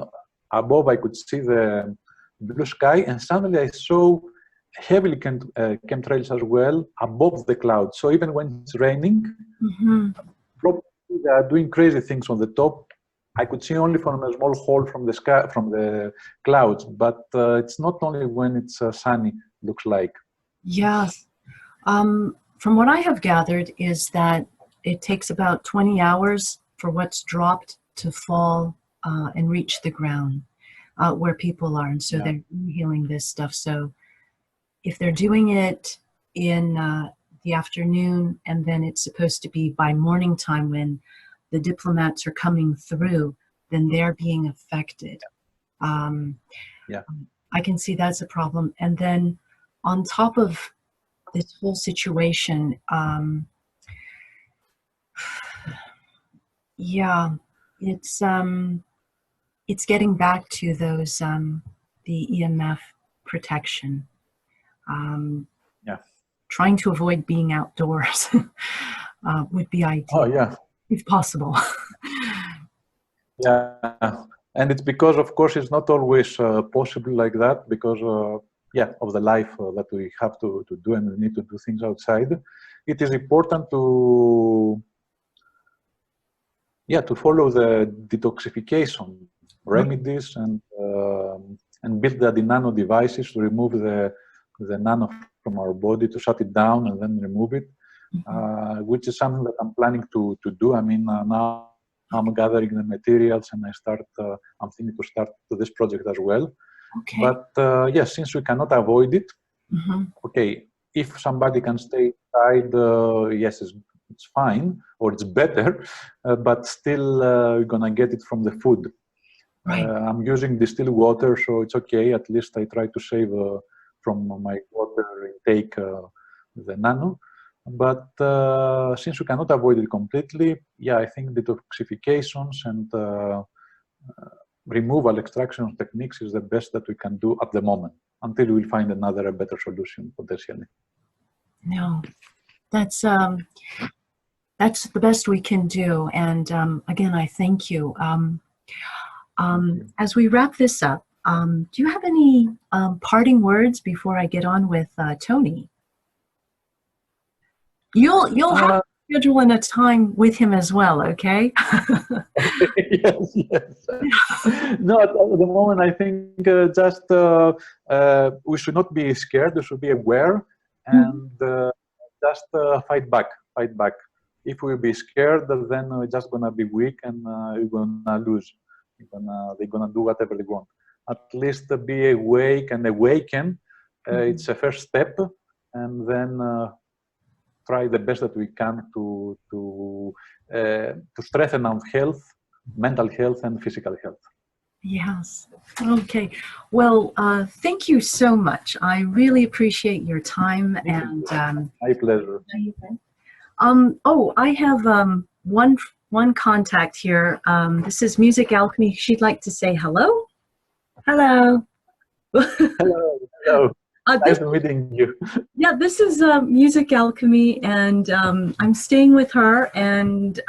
above I could see the blue sky, and suddenly I saw heavily chemtrails as well above the clouds. So even when it's raining, probably they are doing crazy things on the top. I could see only from a small hole from the sky, from the clouds, but it's not only when it's sunny, looks like.
Yes. From what I have gathered is that it takes about 20 hours for what's dropped to fall and reach the ground where people are. And so they're inhaling this stuff. So if they're doing it in the afternoon, and then it's supposed to be by morning time when the diplomats are coming through, then they're being affected. I can see that's a problem. And then on top of this whole situation, Yeah, it's getting back to those the EMF protection.
Yeah.
Trying to avoid being outdoors would be
Oh,
ideal,
yeah.
if possible.
Yeah. And it's because, of course, it's not always possible like that because, yeah, of the life that we have to do and we need to do things outside. It is important to, yeah, to follow the detoxification remedies and build the nano devices to remove the nano from our body, to shut it down and then remove it, which is something that I'm planning to do. I mean, now I'm gathering the materials and I'm thinking to start this project as well.
Okay.
But yes, since we cannot avoid it, okay, if somebody can stay inside, yes, it's fine, or it's better, but still we're gonna get it from the food.
Right.
I'm using distilled water, so it's okay. At least I try to save from my water intake the nano. But since we cannot avoid it completely, yeah, I think detoxifications and removal extraction techniques is the best that we can do at the moment until we'll find another better solution potentially.
No, that's the best we can do. And again, I thank you. As we wrap this up, do you have any parting words before I get on with Tony? You'll have to schedule in a time with him as well, okay?
Yes, yes. No, at the moment, I think just we should not be scared. We should be aware and just fight back. Fight back. If we be scared, then we're just gonna be weak and we're gonna lose. They're gonna do whatever they want. At least be awake and awaken. It's a first step, and then try the best that we can to strengthen our health, mental health, and physical health.
Yes. Okay. Well, thank you so much. I really appreciate your time. And
my pleasure.
Oh, I have one contact here. This is Music Alchemy. She'd like to say hello. Hello.
Hello. Hello. Nice meeting you.
Yeah, this is Music Alchemy, and I'm staying with her, and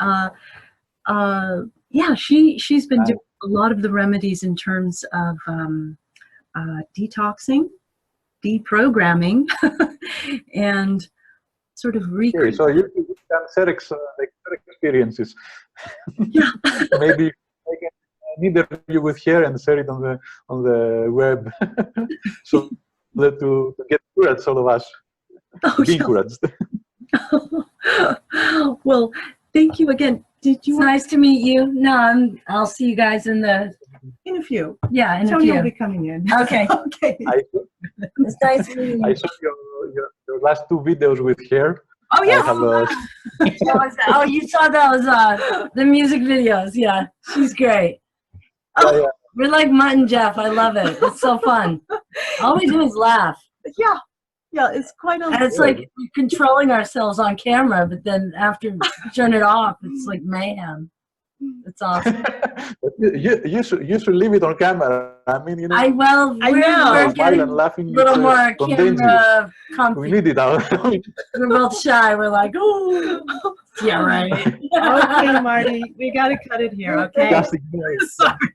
yeah, she's been doing a lot of the remedies in terms of detoxing, deprogramming, and sort of
okay, so you can share experiences.
Yeah.
Maybe I can interview with her and share it on the web, so that to get encouraged, all of us. Be encouraged.
Well, thank you again.
It's nice to meet you. No, I'll see you guys in a
few.
Yeah, in a
Tony
few.
will be coming in.
Okay.
Okay.
It's nice meeting you.
I saw your last two videos with her.
Oh yeah.
Oh, you saw those the music videos. Yeah, she's great.
Oh, yeah.
We're like Mutt and Jeff. I love it. It's so fun. All we do is laugh.
Yeah. Yeah, it's quite
And it's like controlling ourselves on camera, but then after we turn it off, it's like mayhem. It's awesome.
you should leave it on camera. I mean, you know.
We're getting
laughing,
a little more camera comfy.
We need it out.
We're both shy. We're like, oh, yeah, right.
Okay, Marty, we got to cut it here, okay?
Just ignore it.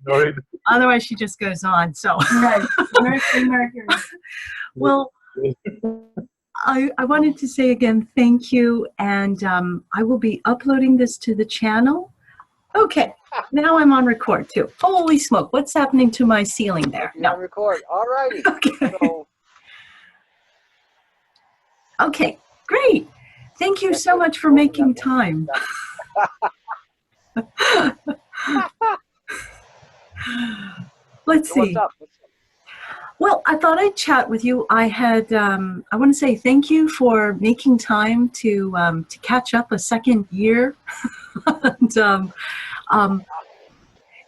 Sorry.
Otherwise, she just goes on. So,
right. Mercury.
Well, I wanted to say again, thank you, and I will be uploading this to the channel. Okay, now I'm on record too. Holy smoke, what's happening to my ceiling there?
You're on record. All righty.
Okay.
So,
okay, great. Thank you so much for making time. Let's see.
what's up?
Well, I thought I'd chat with you. I want to say thank you for making time to catch up a second year. And,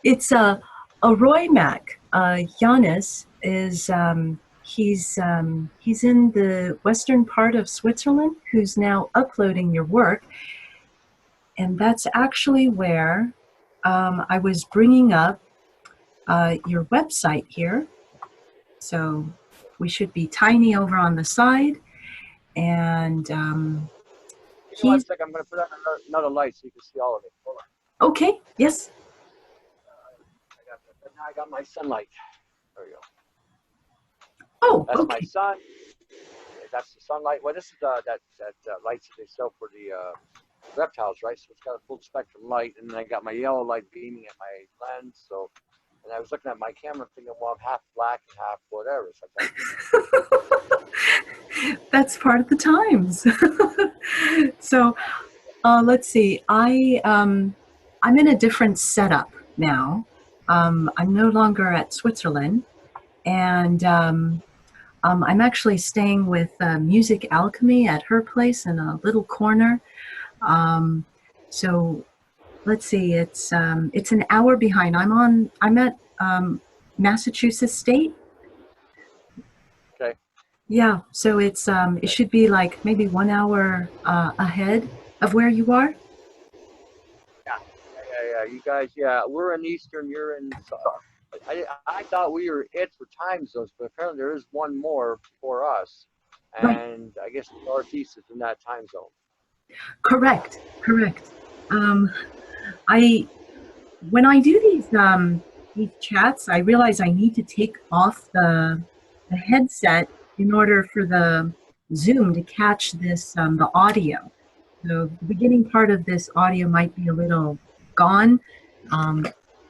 it's Aroy Mak. Giannis is he's in the western part of Switzerland, who's now uploading your work. And that's actually where I was bringing up your website here. So we should be tiny over on the side. And
Give me 1
he's
second. I'm going to put on another light so you can see all of it. Hold on.
okay. Yes.
Now I got my sunlight. There we go.
Oh,
That's my
okay.
sun. That's the sunlight. Well, this is that lights that they sell for the reptiles, right? So it's got a full spectrum light, and then I got my yellow light beaming at my lens. So, and I was looking at my camera thinking, well, I'm half black and half whatever. So
That's part of the times. So let's see. I'm in a different setup now. I'm no longer at Switzerland, and I'm actually staying with Music Alchemy at her place in a little corner. So let's see. It's an hour behind. I'm at Massachusetts State.
okay.
Yeah. So it's it should be like maybe 1 hour ahead of where you are.
Yeah. You guys, we're in Eastern. You're in. I thought we were it for time zones, but apparently there is one more for us,
Right.
and I guess the Northeast is in that time zone.
Correct. Correct. I when I do these chats, I realize I need to take off the headset in order for the Zoom to catch this the audio. So the beginning part of this audio might be a little gone,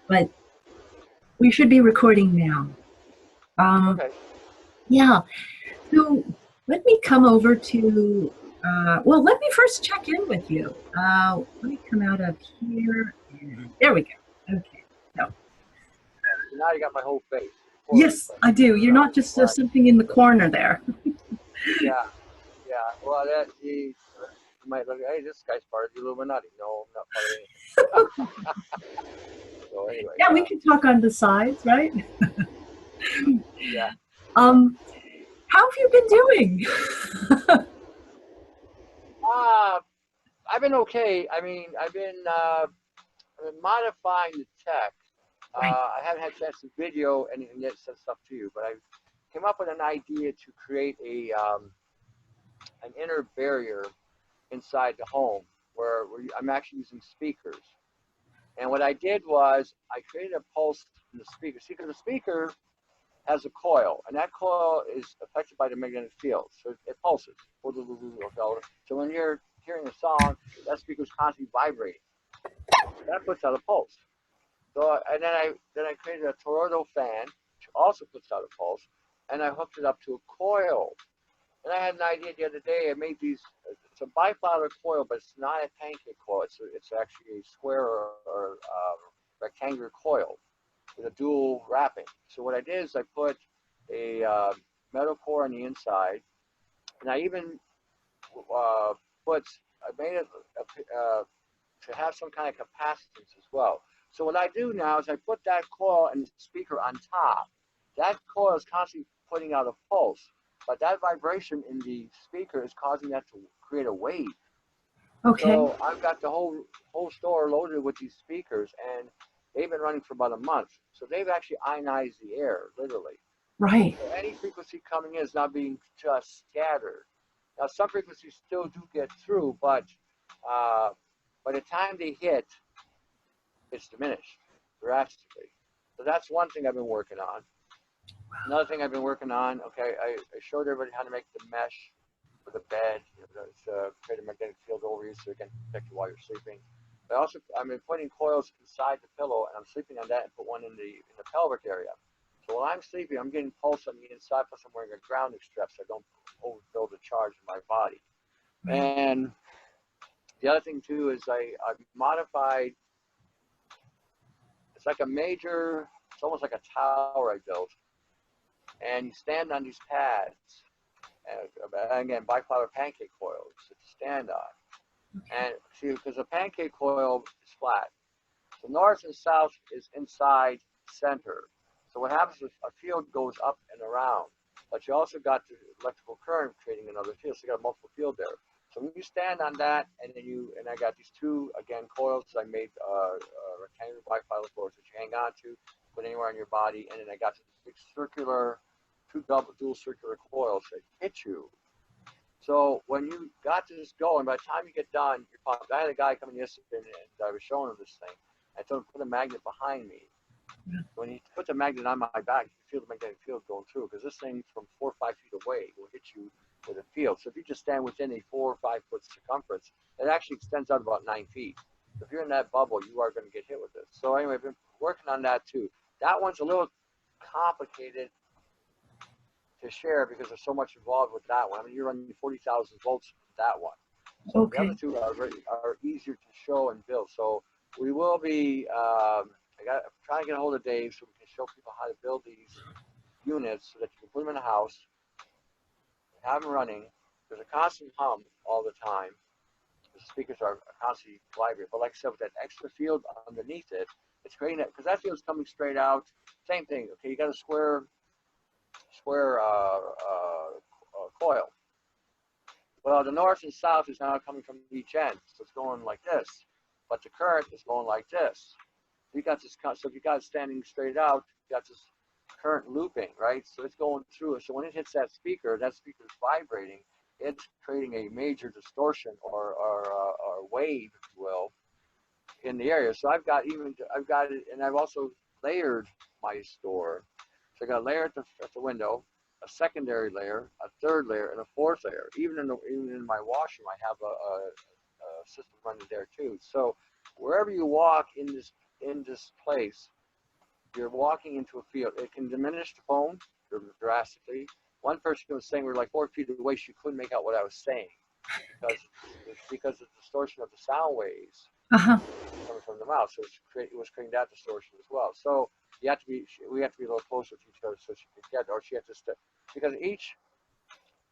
but we should be recording now.
Okay.
Yeah. So let me come over to. Well, let me first check in with you. Let me come out of here. And there we go. Okay. So
So now you got my whole face.
yes, I do. You're not just something in the corner there.
Yeah. Well, you might look. Hey, this guy's part of the Illuminati. No, I'm not part of anything. So anyway.
Yeah, we can talk on the sides, right?
Yeah.
How have you been doing?
I've been okay. I mean, I've been modifying the tech.
Right.
I haven't had a chance to video and yet send stuff to you, but I came up with an idea to create an inner barrier inside the home where I'm actually using speakers. And what I did was I created a pulse in the speaker. See, because the speaker has a coil, and that coil is affected by the magnetic field, so it pulses. So when you're hearing a song, that speaker is constantly vibrating. That puts out a pulse. So and then I created a toroidal fan, which also puts out a pulse, and I hooked it up to a coil. And I had an idea the other day. I made these. It's a bipolar coil, but it's not a pancake coil. It's actually a square or rectangular coil with a dual wrapping. So what I did is I put a metal core on the inside, and I even I made it to have some kind of capacitance as well. So what I do now is I put that coil and the speaker on top. That coil is constantly putting out a pulse, but that vibration in the speaker is causing that to create a wave.
Okay.
So I've got the whole store loaded with these speakers, and they've been running for about a month. So they've actually ionized the air, literally.
Right.
So any frequency coming in is not being just scattered. Now some frequencies still do get through, but by the time they hit, it's diminished drastically. So that's one thing I've been working on. Another thing I've been working on, okay, I showed everybody how to make the mesh for the bed. Create a magnetic field over you so it can protect you while you're sleeping. But also, I've been putting coils inside the pillow, and I'm sleeping on that and put one in the pelvic area. So while I'm sleeping, I'm getting pulse on the inside, plus I'm wearing a grounding strap so I don't overfill the charge in my body. And the other thing too is I've modified. It's like a major. It's almost like a tower I built, and you stand on these pads. And again, bipolar pancake coils to stand on. And see, because a pancake coil is flat, so north and south is inside center. So what happens is a field goes up and around, but you also got the electrical current creating another field. So you got a multiple field there. So when you stand on that, and then I got these two, again, coils. I made rectangular bifilar coils that you hang on to, put anywhere on your body, and then I got this big circular, two dual circular coils that hit you. So when you got this going, by the time you get done, you're pumped. I had a guy come in yesterday, and I was showing him this thing. I told him to put a magnet behind me. When he put the magnet on my back, you can feel the magnetic field going through, because this thing from 4 or 5 feet away will hit you with a field. So if you just stand within a 4 or 5 foot circumference, it actually extends out about 9 feet. So if you're in that bubble, you are going to get hit with this. So anyway, I've been working on that too. That one's a little complicated to share because there's so much involved with that one. I mean, you're running 40,000 volts with that one. So
Okay.
the other two are easier to show and build. So we will be, I'm trying to get a hold of Dave so we can show people how to build these units so that you can put them in a house, have them running. There's a constant hum all the time. The speakers are constantly vibrating. But like I said, with that extra field underneath it, it's creating that, because that field's coming straight out. Same thing. Okay, you got a square coil. Well, the north and south is now coming from each end, so it's going like this. But the current is going like this. You got this. So if you got it standing straight out, you got this current looping, right? So it's going through it. So when it hits that speaker is vibrating. It's creating a major distortion or wave, if you will, in the area. So I've got it, and I've also layered my store. So I got a layer at the window, a secondary layer, a third layer, and a fourth layer. Even in my washroom, I have a system running there too. So wherever you walk in this place, you're walking into a field. It can diminish the phone drastically. One person was saying we were like 4 feet away. She couldn't make out what I was saying because of the distortion of the sound waves coming from the mouth. So it was creating that distortion as well. So we have to be a little closer to each other so she could get, or she had to step, because each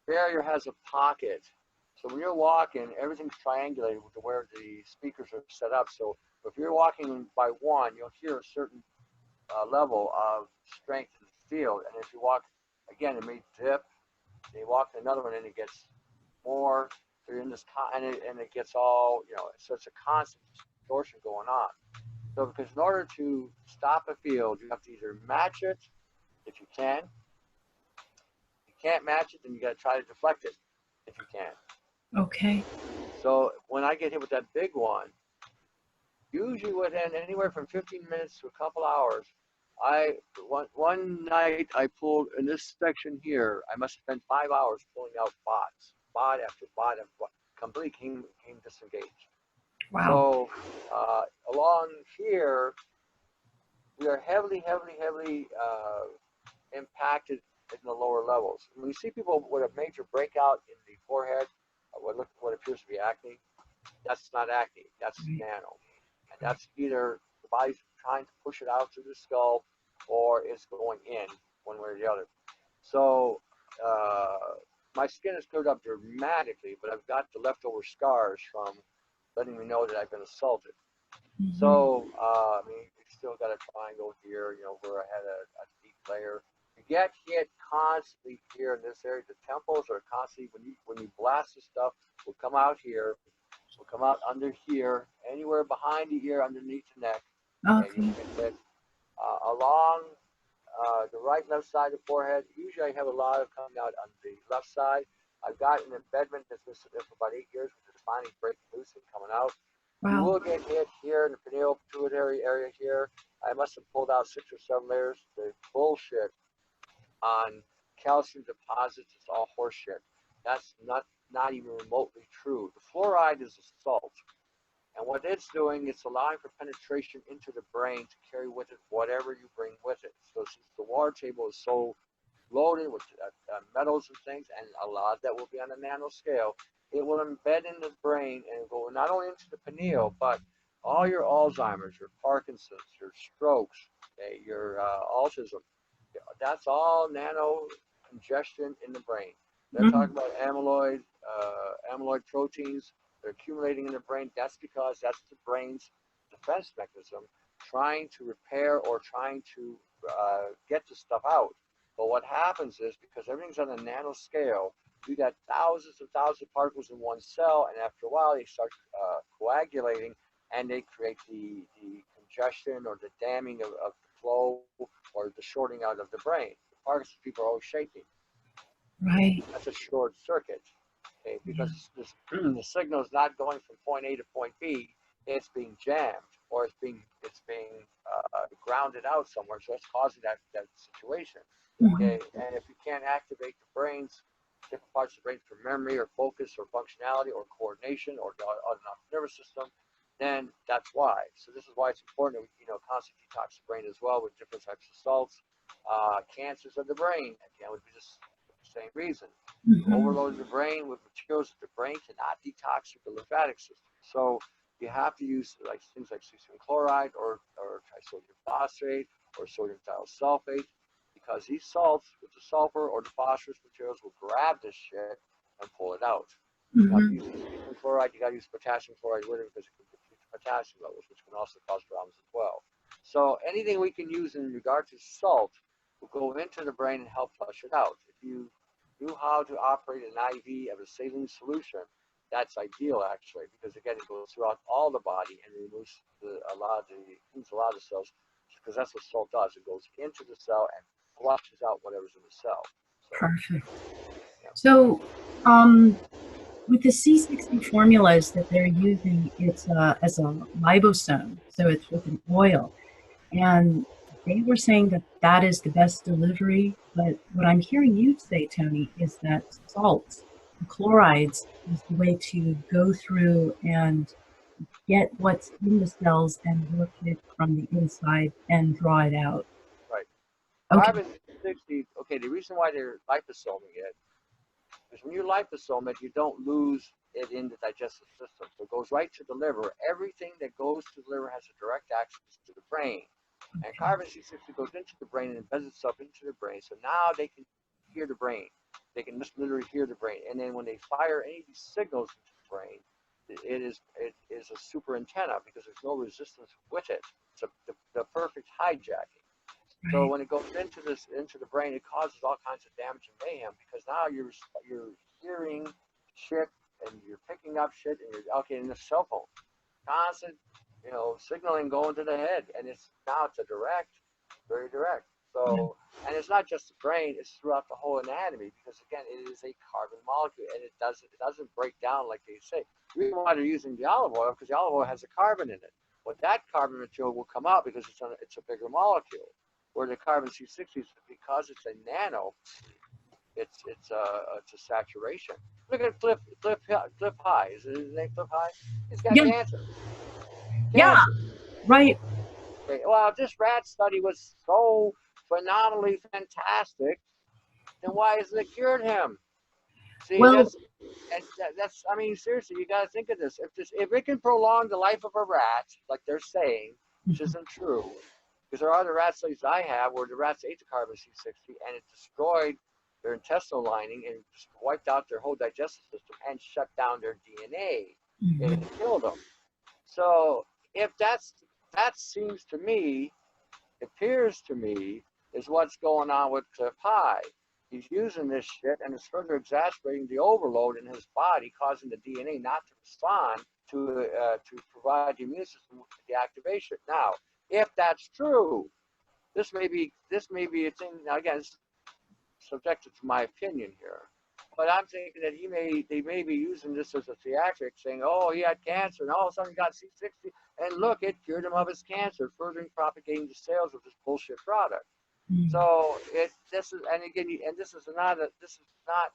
barrier has a pocket. So when you're walking, everything's triangulated to where the speakers are set up. So if you're walking by one, you'll hear a certain level of strength in the field. And if you walk, again, it may dip. And you walk to another one and it gets more. So you're in this, and it gets all, so it's a constant distortion going on. So because in order to stop a field, you have to either match it if you can. If you can't match it, then you got to try to deflect it if you can.
Okay.
So when I get hit with that big one, usually within anywhere from 15 minutes to a couple hours, one night I pulled in this section here, I must have spent 5 hours pulling out bot after bot after bot, completely came disengaged.
Wow.
So along here, we are heavily impacted in the lower levels. When you see people with a major breakout in the forehead, what appears to be acne, that's not acne, that's nano. And that's either the body's trying to push it out through the skull or it's going in one way or the other. So my skin has cleared up dramatically, but I've got the leftover scars from letting me know that I've been assaulted. So, I mean, you still got a triangle here, where I had a deep layer. You get hit constantly here in this area. The temples are constantly, when you blast the stuff, will come out here, will come out under here, anywhere behind the ear, underneath the neck.
Okay.
You can hit along the right, left side of the forehead. Usually I have a lot of coming out on the left side. I've got an embedment that's been sitting there for about 8 years, which is finally breaking loose and coming out.
Wow.
You will get hit here in the pineal pituitary area here. I must have pulled out 6 or 7 layers. The bullshit on calcium deposits is all horseshit. That's not even remotely true. The fluoride is a salt. And what it's doing, it's allowing for penetration into the brain to carry with it whatever you bring with it. So since the water table is so loaded with metals and things, and a lot of that will be on a nano scale, it will embed in the brain and go not only into the pineal, but all your Alzheimer's, your Parkinson's, your strokes, okay, your autism. That's all nano congestion in the brain. They're talking about amyloid proteins. They're accumulating in the brain. That's because that's the brain's defense mechanism trying to repair or trying to get the stuff out. But what happens is, because everything's on a nano scale, you got thousands and thousands of particles in one cell, and after a while they start coagulating, and they create the congestion or the damming of the flow or the shorting out of the brain. The particles people are always shaking.
Right.
That's a short circuit, okay? Because the signal is not going from point A to point B. It's being jammed, or it's being grounded out somewhere. So it's causing that situation. Okay, and if you can't activate the brains, different parts of the brain for memory or focus or functionality or coordination or the autonomic nervous system, then that's why. So this is why it's important that we, constantly detox the brain as well with different types of salts. Cancers of the brain, again, would be just the same reason. Overload the brain with materials that the brain cannot detox through the lymphatic system. So you have to use like things like cesium chloride or trisodium phosphate or sodium thiosulfate, because these salts with the sulfur or the phosphorus materials will grab this shit and pull it out. You have to use cesium chloride, you got to use potassium chloride with it because it can deplete the potassium levels, which can also cause problems as well. So anything we can use in regard to salt will go into the brain and help flush it out. If you knew how to operate an IV of a saline solution, that's ideal actually, because again, it goes throughout all the body and removes a lot of the cells, because that's what salt does. It goes into the cell and flushes out whatever's in the cell. So,
Perfect. So, with the C60 formulas that they're using, it's as a ribosome, so it's with an oil, and they were saying that that is the best delivery. But what I'm hearing you say, Tony, is that salts, chlorides, is the way to go through and get what's in the cells and work it from the inside and draw it out.
right.
Okay.
Carbon 60, okay, the reason why they're liposoming it is when you liposome it, you don't lose it in the digestive system. So it goes right to the liver. Everything that goes to the liver has a direct access to the brain. And carbon C60 goes into the brain and embeds itself into the brain. So now they can hear the brain. They can just literally hear the brain. And then when they fire any of these signals into the brain, it is a super antenna because there's no resistance with it. It's the perfect hijacking. So when it goes into the brain, it causes all kinds of damage and mayhem, because now you're hearing shit and you're picking up shit, and you're in the cell phone, constant, signaling going to the head, and it's a direct, very direct. So, and it's not just the brain; it's throughout the whole anatomy, because again, it is a carbon molecule, and it doesn't break down like they say. The reason why they're using the olive oil, because the olive oil has a carbon in it. Well, that carbon material will come out because it's a bigger molecule. Where the carbon C60, because it's a nano, it's a saturation. Look at Cliff High. Is his name Cliff High? He's got cancer.
Yeah. Right.
Okay. Well, if this rat study was so phenomenally fantastic, then why hasn't it cured him? See, that's I mean, seriously, you got to think of this. If it can prolong the life of a rat, like they're saying, which isn't true. Because there are other rat studies I have where the rats ate the carbon C60 and it destroyed their intestinal lining and just wiped out their whole digestive system and shut down their DNA and it killed them. So if that seems to me, appears to me, is what's going on with Cliff High. He's using this shit and it's further exacerbating the overload in his body, causing the DNA not to respond to provide the immune system with the activation. Now, if that's true, this may be a thing. Now, again, it's subjective to my opinion here, but I'm thinking that they may be using this as a theatric, saying, "Oh, he had cancer, and all of a sudden he got C60, and look, it cured him of his cancer," furthering propagating the sales of this bullshit product. So this is not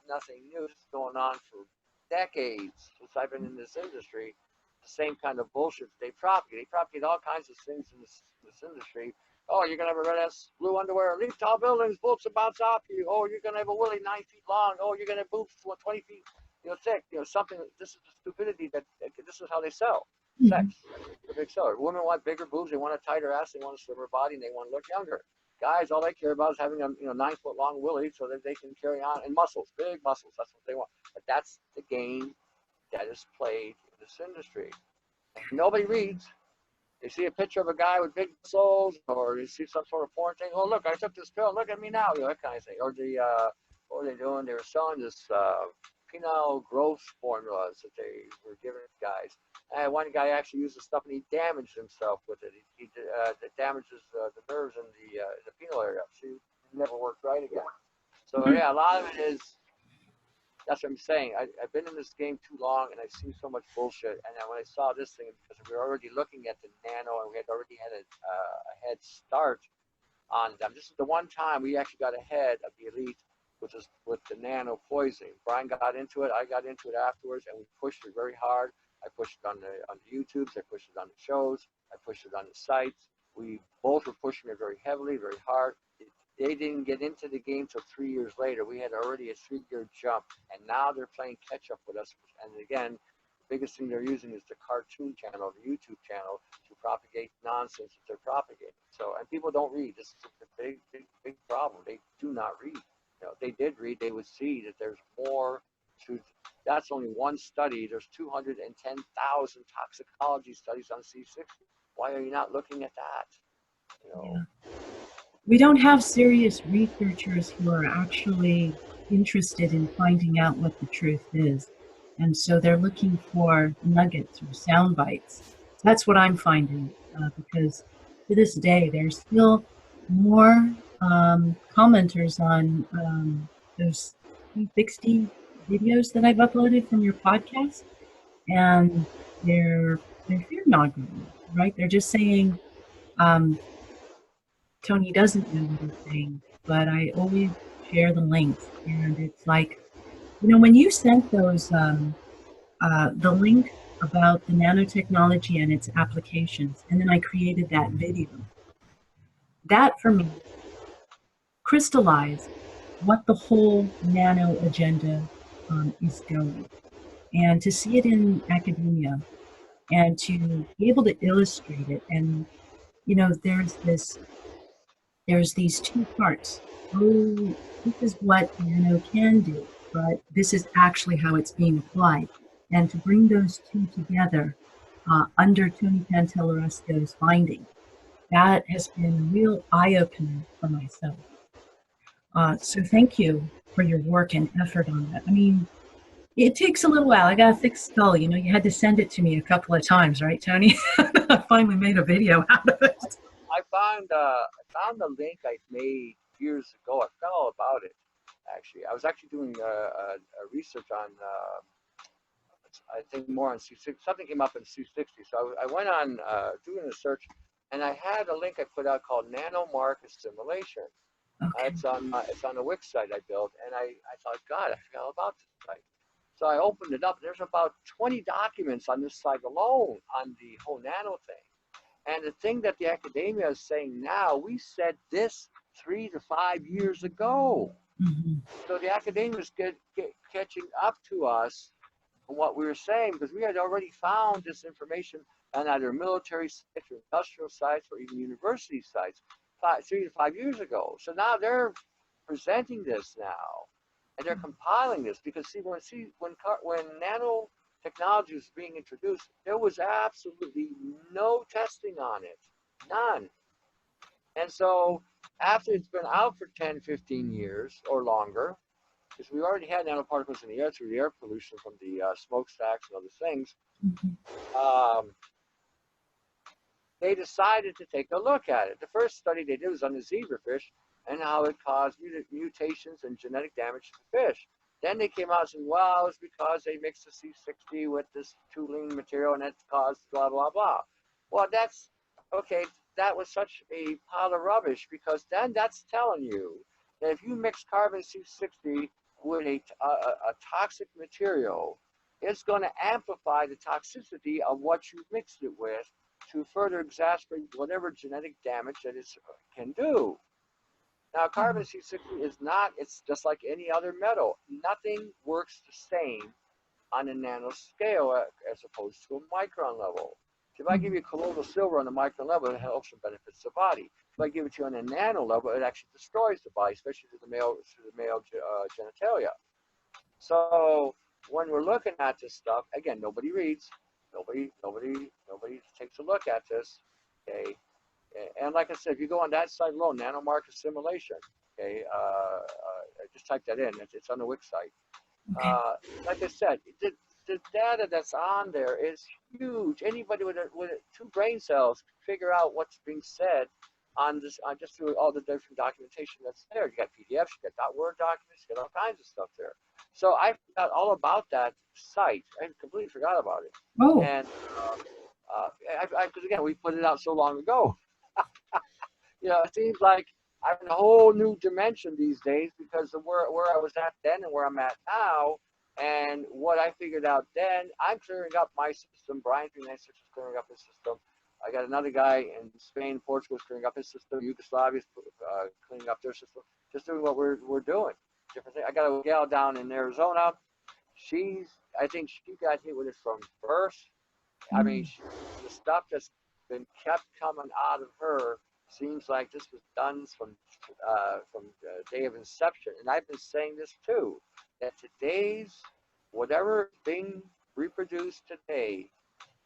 nothing new. This is going on for decades since I've been in this industry. The same kind of bullshit they propagate. They propagate all kinds of things in this industry. Oh, you're gonna have a red ass blue underwear, leap tall buildings, bullets will bounce off you. Oh, you're gonna have a willy 9 feet long. Oh, you're gonna have boobs 20 feet, thick. Something. This is the stupidity that this is how they sell sex. The big seller. Women want bigger boobs. They want a tighter ass. They want a slimmer body, and they want to look younger. Guys, all they care about is having a 9 foot long willy so that they can carry on, and muscles, big muscles. That's what they want. But that's the game that is played in this industry. Nobody reads. They see a picture of a guy with big muscles, or you see some sort of porn thing. Oh, look, I took this pill. Look at me now. That kind of thing. Or what were they doing? They were selling this penile growth formulas that they were giving guys. And one guy actually used the stuff and he damaged himself with it. It damages the nerves in the penile area. So it never worked right again. So yeah, a lot of it is, that's what I'm saying. I've been in this game too long and I've seen so much bullshit. And then when I saw this thing, because we were already looking at the nano and we had already had a head start on them. This is the one time we actually got ahead of the elite with the nano poisoning. Brian got into it, I got into it afterwards, and we pushed it very hard. I pushed it on the YouTubes, I pushed it on the shows, I pushed it on the sites. We both were pushing it very heavily, very hard. They didn't get into the game till 3 years later. We had already a 3-year jump, and now they're playing catch up with us. And again, the biggest thing they're using is the cartoon channel, the YouTube channel, to propagate nonsense that they're propagating. So, and people don't read. This is a big, big, big problem. They do not read. You know, if they did read, they would see that there's more to. That's only one study. There's 210,000 toxicology studies on C60. Why are you not looking at that? You know.
Yeah. We don't have serious researchers who are actually interested in finding out what the truth is. And so they're looking for nuggets or sound bites. That's what I'm finding, because to this day, there's still more commenters on those 360 videos that I've uploaded from your podcast. And they're fear-mongering, right? They're just saying, Tony doesn't know what he's saying, but I always share the links. And it's like, you know, when you sent those, the link about the nanotechnology and its applications, and then I created that video, that for me crystallized what the whole nano agenda is going. And to see it in academia and to be able to illustrate it, and, you know, there's these two parts. Oh, this is what nano can do, but this is actually how it's being applied. And to bring those two together under Tony Pantelleresco's finding, that has been a real eye-opener for myself. So thank you for your work and effort on that. I mean, it takes a little while. I got a thick skull. You know, you had to send it to me a couple of times, right, Tony? I finally made a video out of it.
I found the link I made years ago. I forgot all about it. Actually, I was actually doing a research on, I think more on C60. Something came up in C60, so I went on doing a search, and I had a link I put out called Nano Mark Assimilation.
Okay.
It's on the Wix site I built, and I thought, God, I forgot all about this site. So I opened it up. There's about 20 documents on this site alone on the whole nano thing. And the thing that the academia is saying now, we said this 3 to 5 years ago.
Mm-hmm.
So the academia is catching up to us on what we were saying, because we had already found this information on either military sites or industrial sites or even university sites 3 to 5 years ago. So now they're presenting this now, and they're compiling this, because when nanotechnology was being introduced, there was absolutely no testing on it, none. And so after it's been out for 10, 15 years or longer, because we already had nanoparticles in the air through the air pollution from the smokestacks and other things, they decided to take a look at it. The first study they did was on the zebrafish and how it caused mutations and genetic damage to the fish. Then they came out and said, well, it's because they mixed the C60 with this toluene material and it caused blah, blah, blah. Well, that's, okay, that was such a pile of rubbish, because then that's telling you that if you mix carbon C60 with a toxic material, it's going to amplify the toxicity of what you mixed it with to further exacerbate whatever genetic damage that it can do. Now, carbon C60 is not, it's just like any other metal. Nothing works the same on a nano scale as opposed to a micron level. If I give you colloidal silver on a micron level, it helps and benefits the body. If I give it to you on a nano level, it actually destroys the body, especially to the male genitalia. So when we're looking at this stuff, again, nobody reads, nobody takes a look at this, okay? And like I said, if you go on that site alone, nanomark assimilation, Okay, just type that in. It's on the Wix site.
Okay.
Like I said, the data that's on there is huge. Anybody with two brain cells can figure out what's being said on this, just through all the different documentation that's there. You got PDFs, you got Word documents, you got all kinds of stuff there. So I forgot all about that site. I completely forgot about it.
Oh.
And because again, we put it out so long ago. It seems like I'm in a whole new dimension these days because of where I was at then and where I'm at now. And what I figured out then, I'm clearing up my system. Brian 396 is clearing up his system. I got another guy in Spain, Portugal is clearing up his system. Yugoslavia is cleaning up their system. Just doing what we're doing. Different thing. I got a gal down in Arizona. I think she got hit with it from birth. I mean, the stuff that's been kept coming out of her seems like this was done from the day of inception. And I've been saying this too, that whatever being reproduced today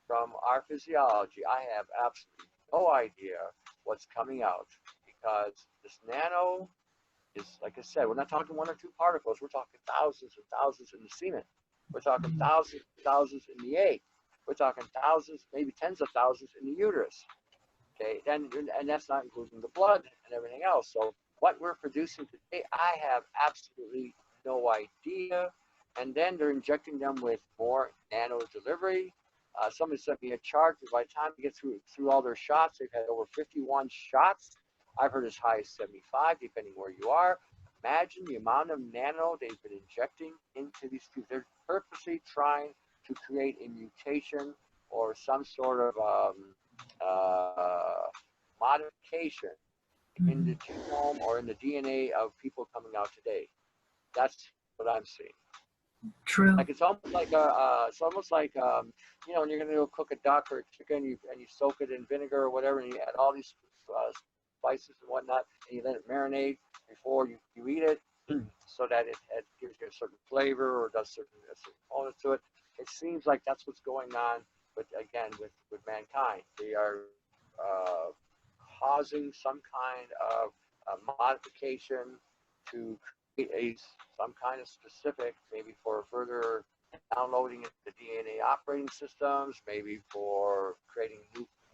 from our physiology, I have absolutely no idea what's coming out, because this nano is, like I said, we're not talking 1 or 2 particles. We're talking thousands and thousands in the semen. We're talking thousands and thousands in the egg. We're talking thousands, maybe tens of thousands in the uterus. Okay, and that's not including the blood and everything else. So what we're producing today, I have absolutely no idea. And then they're injecting them with more nano delivery. Somebody sent me a chart. By the time they get through all their shots, they've had over 51 shots. I've heard as high as 75, depending where you are. Imagine the amount of nano they've been injecting into these two. They're purposely trying to create a mutation or some sort of modification in the genome or in the DNA of people coming out today. That's what I'm seeing.
True.
Like it's almost like when you're gonna go cook a duck or a chicken, and you soak it in vinegar or whatever, and you add all these spices and whatnot, and you let it marinate before you eat it, so that it gives you a certain flavor or does certain components to it. It seems like that's what's going on, with mankind. They are causing some kind of modification to create some kind of specific, maybe for further downloading into the DNA operating systems, maybe for creating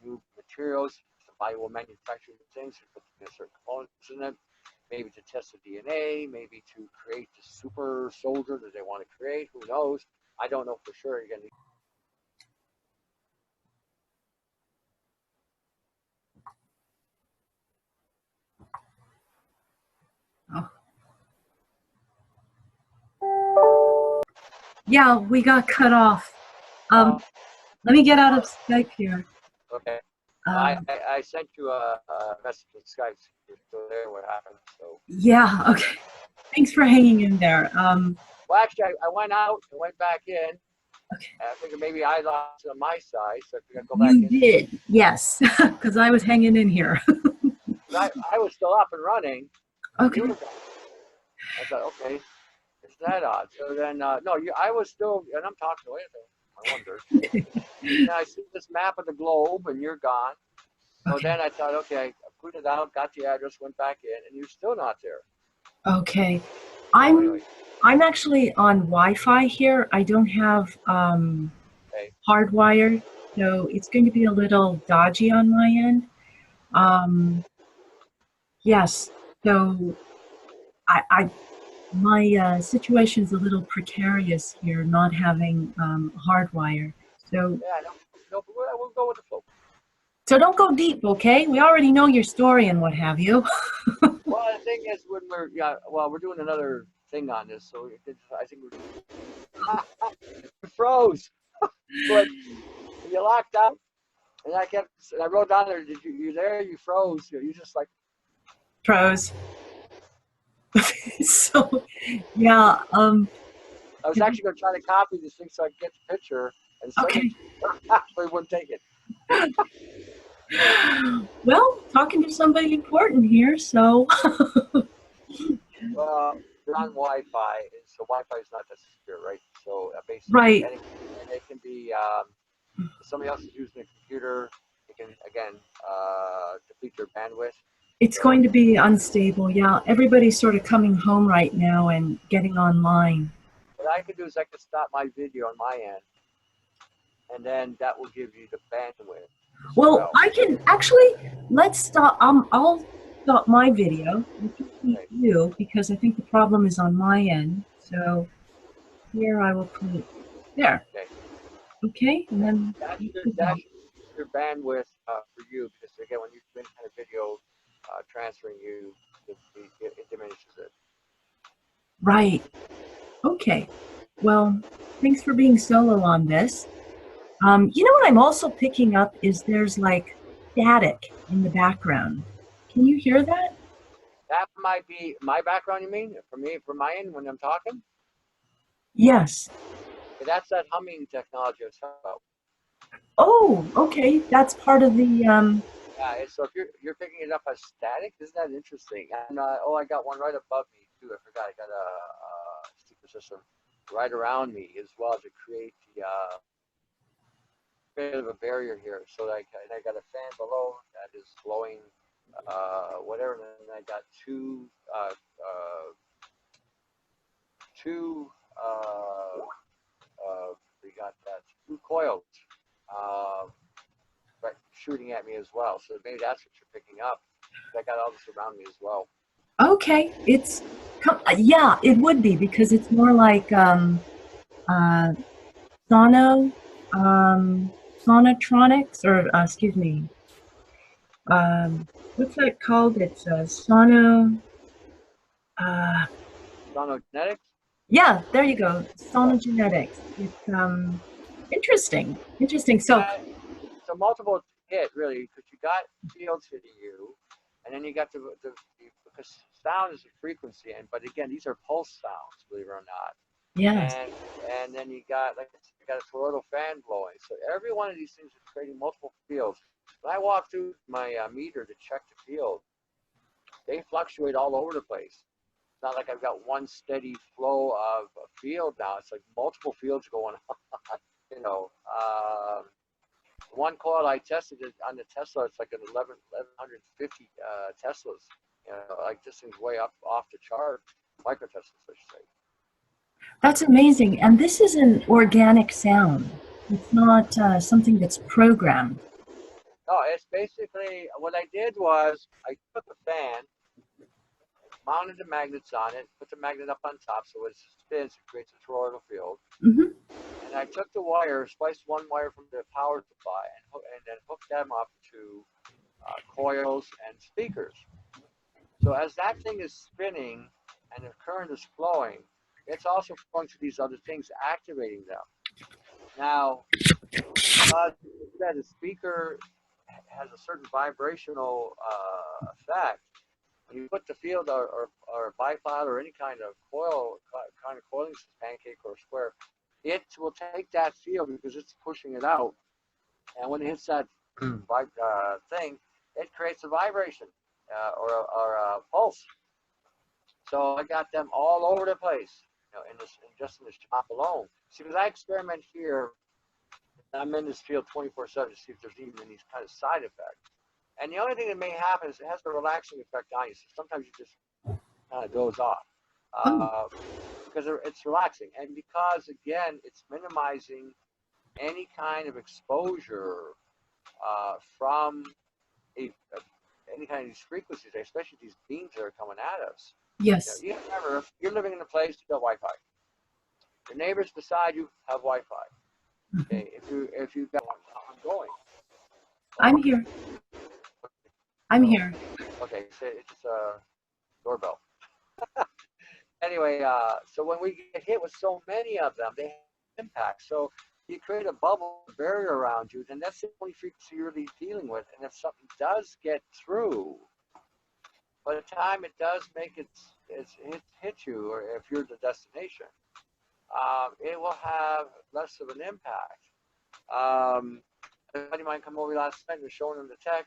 new materials. Somebody will manufacture things and put certain components in it, maybe to test the DNA, maybe to create the super soldier that they want to create. Who knows? I don't know for sure. Again,
Yeah, we got cut off. Let me get out of Skype here.
Okay. I sent you a message in Skype. You're still there. What happened? So.
Yeah. Okay. Thanks for hanging in there.
Well, actually, I went out and went back in.
Okay.
I figured maybe I lost it on my side, so I figured I'd go back in.
You did, yes, because I was hanging in here.
I was still up and running.
Okay.
You were gone. I thought, okay, it's that odd. So then, no, I was still, and I'm talking away. I wonder. And I see this map of the globe, and you're gone. So then I thought, okay, I put it out, got the address, went back in, and you're still not there.
Okay.
Anyway.
I'm actually on Wi-Fi here. I don't have hardwired, so it's going to be a little dodgy on my end. Yes, so my situation's a little precarious here, not having hardwire. So
yeah, no, we'll go with the flow.
So don't go deep, okay? We already know your story and what have you.
Well, the thing is, when we're doing another thing on this, so I think we froze. But you locked out, and I wrote down there, you there? You froze. You just like
Pros. So, yeah.
I was actually going to try to copy this thing so I could get the picture and send it, but it wouldn't take it.
Well, talking to somebody important here, so.
Well, you're on Wi-Fi, so Wi-Fi is not that secure, right? So basically,
right.
And it can be somebody else is using a computer. It can again deplete your bandwidth.
It's going to be unstable. Yeah, everybody's sort of coming home right now and getting online.
What I could do is I could stop my video on my end, and then that will give you the bandwidth.
Well, I can actually, let's stop. I'll stop my video and keep you because I think the problem is on my end. So here I will put it there. Okay, and then
that's your bandwidth for you, because again, when you're doing kind of video transferring, it diminishes it.
right. Okay. Well, thanks for being solo on this. You know what I'm also picking up is there's like static in the background. Can you hear that?
That might be my background, you mean? For me, for my end, when I'm talking?
Yes.
That's that humming technology I was talking about.
Oh, okay. That's part of the
Yeah, so if you're picking it up as static, isn't that interesting? And oh, I got one right above me too. I forgot. I got a speaker system right around me as well to create the bit of a barrier here. So and I got a fan below that is blowing whatever, and I got two we got that two coils right shooting at me as well. So maybe that's what you're picking up. I got all this around me as well.
okay. It's yeah, it would be because it's more like sono sonotronics or excuse me. What's that called? It's sono
Sonogenetics?
yeah, there you go. Sonogenetics. It's interesting. Interesting. So
It's a multiple hit, really, because you got fields hitting you, and then you got because sound is a frequency, but again, these are pulse sounds, believe it or not.
yes.
And then you got a toroidal fan blowing. So every one of these things is creating multiple fields. When I walk through my meter to check the field, they fluctuate all over the place. It's not like I've got one steady flow of a field now. It's like multiple fields going on. One coil I tested it on the Tesla, it's like an 1150 Teslas. Like this thing's way up off the chart. Micro Teslas, I should say.
That's amazing. And this is an organic sound. It's not something that's programmed.
No, it's basically what I did was I took a fan, mounted the magnets on it, put the magnet up on top so it spins, it creates a toroidal field.
Mm-hmm.
And I took the wire, spliced one wire from the power supply, and then hooked them up to coils and speakers. So as that thing is spinning and the current is flowing, it's also flowing to these other things, activating them. Now, the speaker has a certain vibrational effect. When you put the field or bipod or any kind of coiling pancake or square, it will take that field because it's pushing it out, and when it hits that thing, it creates a vibration or a pulse. So I got them all over the place, in just in this shop alone. See, because I experiment here, I'm in this field 24/7 to see if there's even these kind of side effects. And the only thing that may happen is it has a relaxing effect on you. So sometimes you just kind of doze off because it's relaxing, and because again, it's minimizing any kind of exposure from any kind of these frequencies, especially these beams that are coming at us.
Yes.
You remember, if you're living in a place you got Wi-Fi, your neighbors beside you have Wi-Fi. Okay, if you got I'm going.
I'm here. I'm here.
Okay, so it's a doorbell. Anyway, so when we get hit with so many of them, they have impact. So you create a bubble, a barrier around you, then that's the only frequency you're really dealing with. And if something does get through, by the time it does make it hit you, or if you're the destination, it will have less of an impact. A buddy of mine come over last night and was showing him the tech,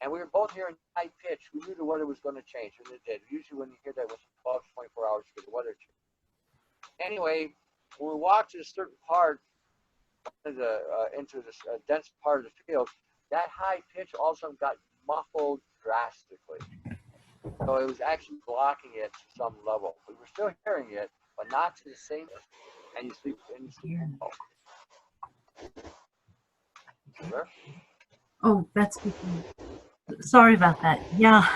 and we were both hearing high pitch. We knew the weather was going to change, and it did. Usually when you hear that, it was 12 to 24 hours for the weather change. Anyway, when we walked to a certain part into this dense part of the field, that high pitch all of a sudden got muffled drastically. So it was actually blocking it to some level. We were still hearing it, but not to the same. And you sleep well. Sure.
Oh, that's sorry about that. Yeah.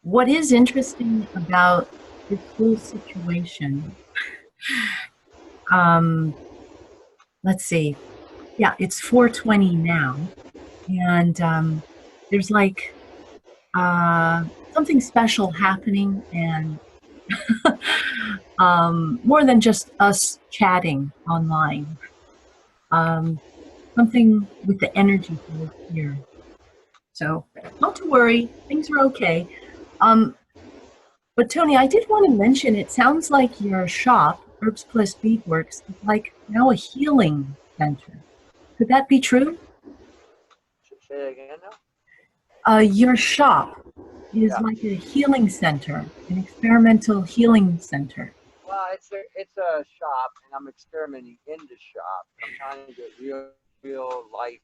What is interesting about this whole situation, let's see. Yeah, it's 4:20 now, and there's like something special happening, and more than just us chatting online. Something with the energy field here. So, not to worry, things are okay. But Tony, I did want to mention, it sounds like your shop, Herbs Plus Beadworks, is like now a healing center. Could that be true?
Say it again now?
Your shop is like a healing center, an experimental healing center.
Well, it's a shop, and I'm experimenting in the shop. I'm trying to get real life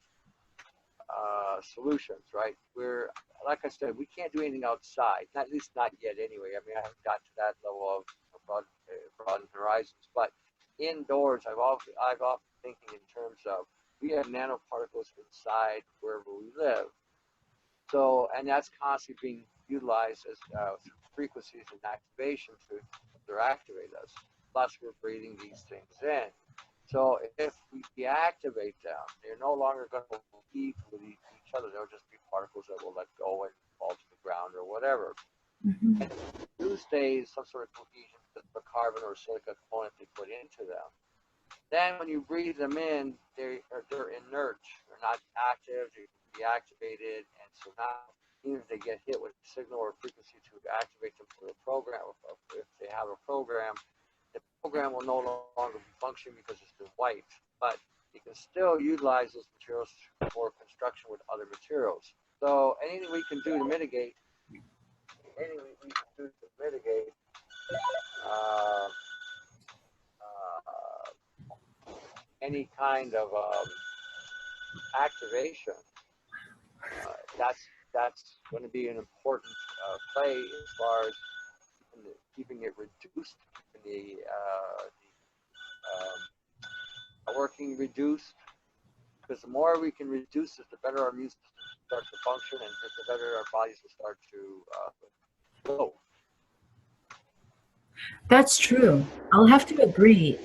solutions, right? We're, like I said, we can't do anything outside, at least not yet anyway. I mean, I haven't gotten to that level of broadened horizons, but indoors, I've often thinking in terms of, we have nanoparticles inside wherever we live. So, and that's constantly being utilized as frequencies and activation to activate us. Plus, we're breathing these things in. So if we deactivate them, they're no longer going to compete with each other. They'll just be particles that will let go and fall to the ground or whatever. And if we do stay some sort of cohesion with the carbon or silica component they put into them, then when you breathe them in, they're inert. They're not active. They're deactivated. And so now, even if they get hit with a signal or frequency to activate them for a program, if they have a program, the program will no longer be functioning because it's been wiped, but you can still utilize those materials for construction with other materials. So anything we can do to mitigate, any kind of activation, that's going to be an important play as far as keeping it reduced, keeping the working reduced, because the more we can reduce it, the better our immune system starts to function, and the better our bodies will start to grow.
That's true. I'll have to agree.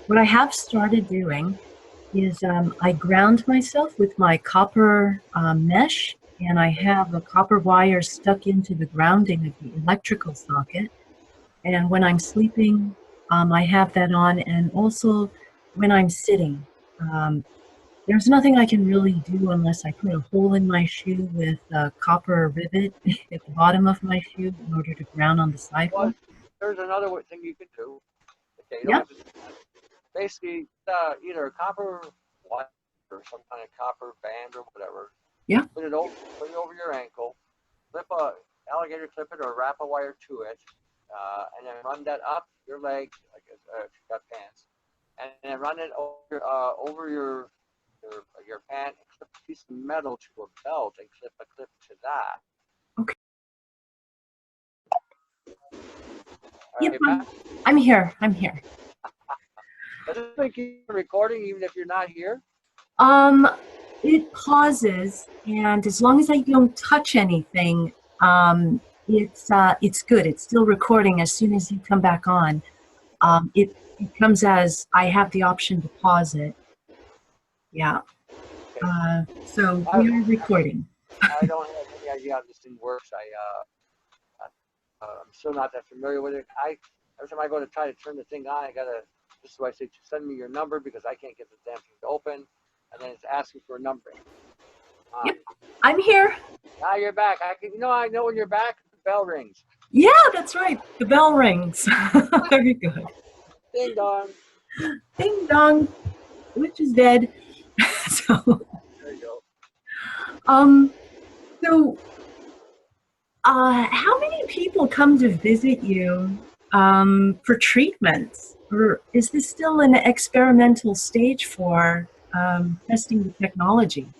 What I have started doing is I ground myself with my copper mesh, and I have a copper wire stuck into the grounding of the electrical socket. And when I'm sleeping, I have that on, and also when I'm sitting. There's nothing I can really do unless I put a hole in my shoe with a copper rivet at the bottom of my shoe in order to ground on the sidewalk.
Well, there's another thing you can do. Okay,
Yep.
Basically, either a copper wire or some kind of copper band or whatever.
Yeah.
Put it over your ankle. Alligator clip it or wrap a wire to it, and then run that up your leg, like if you've got pants, and then run it over your pant and clip a piece of metal to a belt and clip a clip to that.
Okay.
Yep,
I'm here.
Does it make you recording even if you're not here?
It pauses, and as long as I don't touch anything, it's good. It's still recording. As soon as you come back on, it comes as I have the option to pause it. Yeah. Okay. So we are recording.
I don't have any idea how this thing works. I'm still not that familiar with it. Every time I go to try to turn the thing on, this is why I say, send me your number, because I can't get the damn thing to open. And then it's asking for a number.
Yep. I'm here.
Now you're back. I know when you're back, the bell rings.
Yeah, that's right. The bell rings. Very good.
Ding dong.
Ding dong. Witch is dead. So.
There you go.
So, how many people come to visit you for treatments? Or is this still an experimental stage for testing the technology?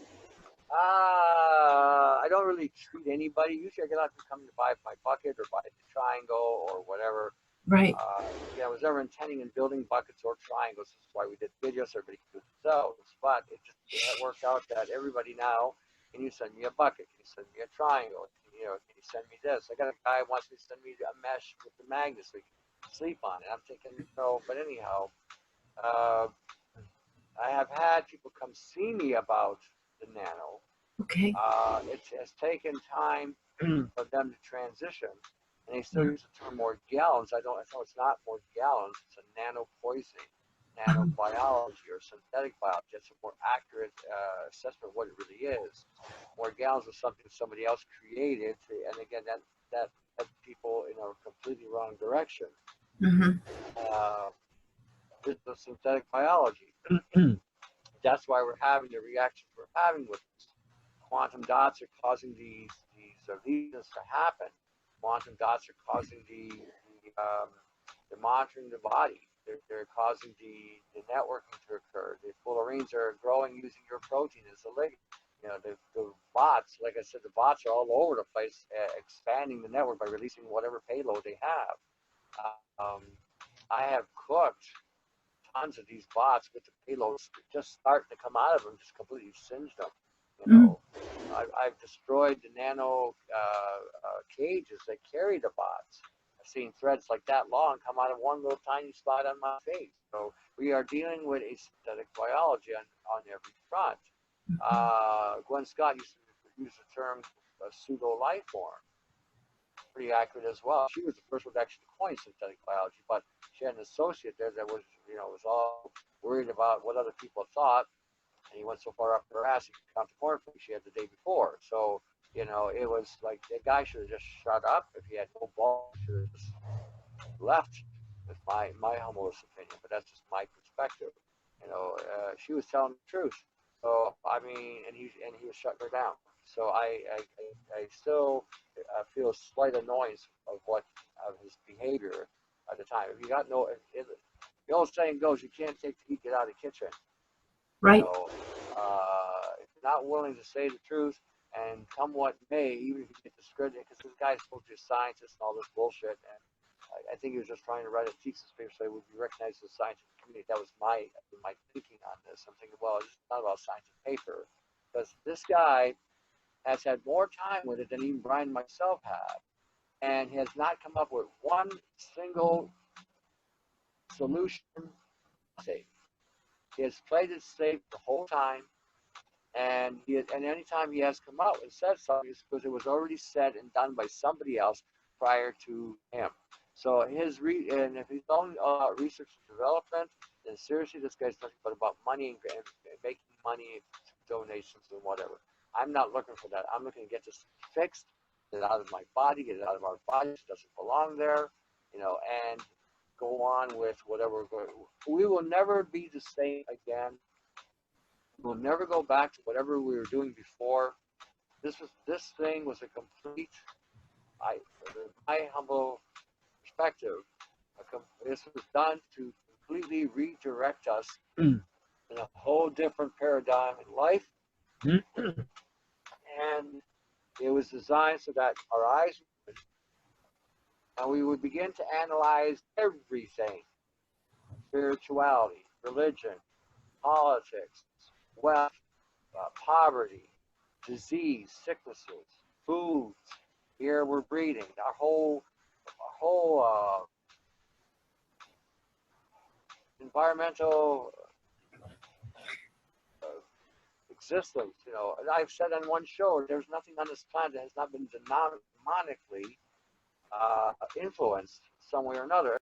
I don't really treat anybody. Usually I get out to come to buy my bucket or buy the triangle or whatever.
Right.
I was never intending in building buckets or triangles. That's why we did videos so everybody could do themselves. But it worked out that everybody now, can you send me a bucket? Can you send me a triangle? Can you send me this? I got a guy who wants me to send me a mesh with the magnets so he can sleep on it. I'm thinking, no, but anyhow, I have had people come see me about the Nano.
Okay.
It has taken time for them to transition, and they still
Yeah.
use the term more gallons. I know it's not more gallons. It's a nano poisoning, nanobiology, or synthetic biology. It's a more accurate assessment of what it really is. More gallons is something somebody else created, and again, that led people in a completely wrong direction.
Mm-hmm.
This is synthetic biology. That's why we're having the reactions we're having with this. Quantum dots are causing these lesions to happen. Quantum dots are causing they're monitoring the body. They're causing the networking to occur. The fullerenes are growing using your protein as a ligand. The bots, like I said, the bots are all over the place, expanding the network by releasing whatever payload they have. I have cooked tons of these bots with the payloads just starting to come out of them, just completely singed them. I've destroyed the nano cages that carry the bots. I've seen threads like that long come out of one little tiny spot on my face. So we are dealing with a synthetic biology on every front. Gwen Scott used to use the term pseudo life form. Pretty accurate as well. She was the first one to actually coin synthetic biology, but she had an associate there that was all worried about what other people thought, and he went so far up her ass he got the cornflakes she had the day before. So it was like the guy should have just shut up. If he had no balls, should have just left. With my humblest opinion, but that's just my perspective. She was telling the truth. So and he was shutting her down. So I still feel slight annoyance of his behavior at the time. If you got the old saying goes, you can't take the heat, get out of the kitchen.
Right.
If you're not willing to say the truth, and come what may, even if you get discredited, because this guy's supposed to be a scientist and all this bullshit, and I think he was just trying to write a thesis paper so he would be recognized as a scientific community. That was my thinking on this. I'm thinking, well, it's not about scientific paper, because this guy has had more time with it than even Brian and myself have, and has not come up with one single solution safe. He has played it safe the whole time, and anytime he has come out and said something, it's because it was already said and done by somebody else prior to him. So and if he's own research and development, then seriously, this guy's nothing but about money and making money, donations and whatever. I'm not looking for that. I'm looking to get this fixed, get it out of my body, get it out of our bodies. It doesn't belong there, and go on with whatever. We will never be the same again. We'll never go back to whatever we were doing before. This thing was a complete, my humble perspective, this was done to completely redirect us in a whole different paradigm in life. And it was designed so that our eyes would, and we would begin to analyze everything: spirituality, religion, politics, wealth, poverty, disease, sicknesses, foods, air we're breathing, our whole environmental existence. And I've said on one show, there's nothing on this planet that has not been demonically influenced some way or another.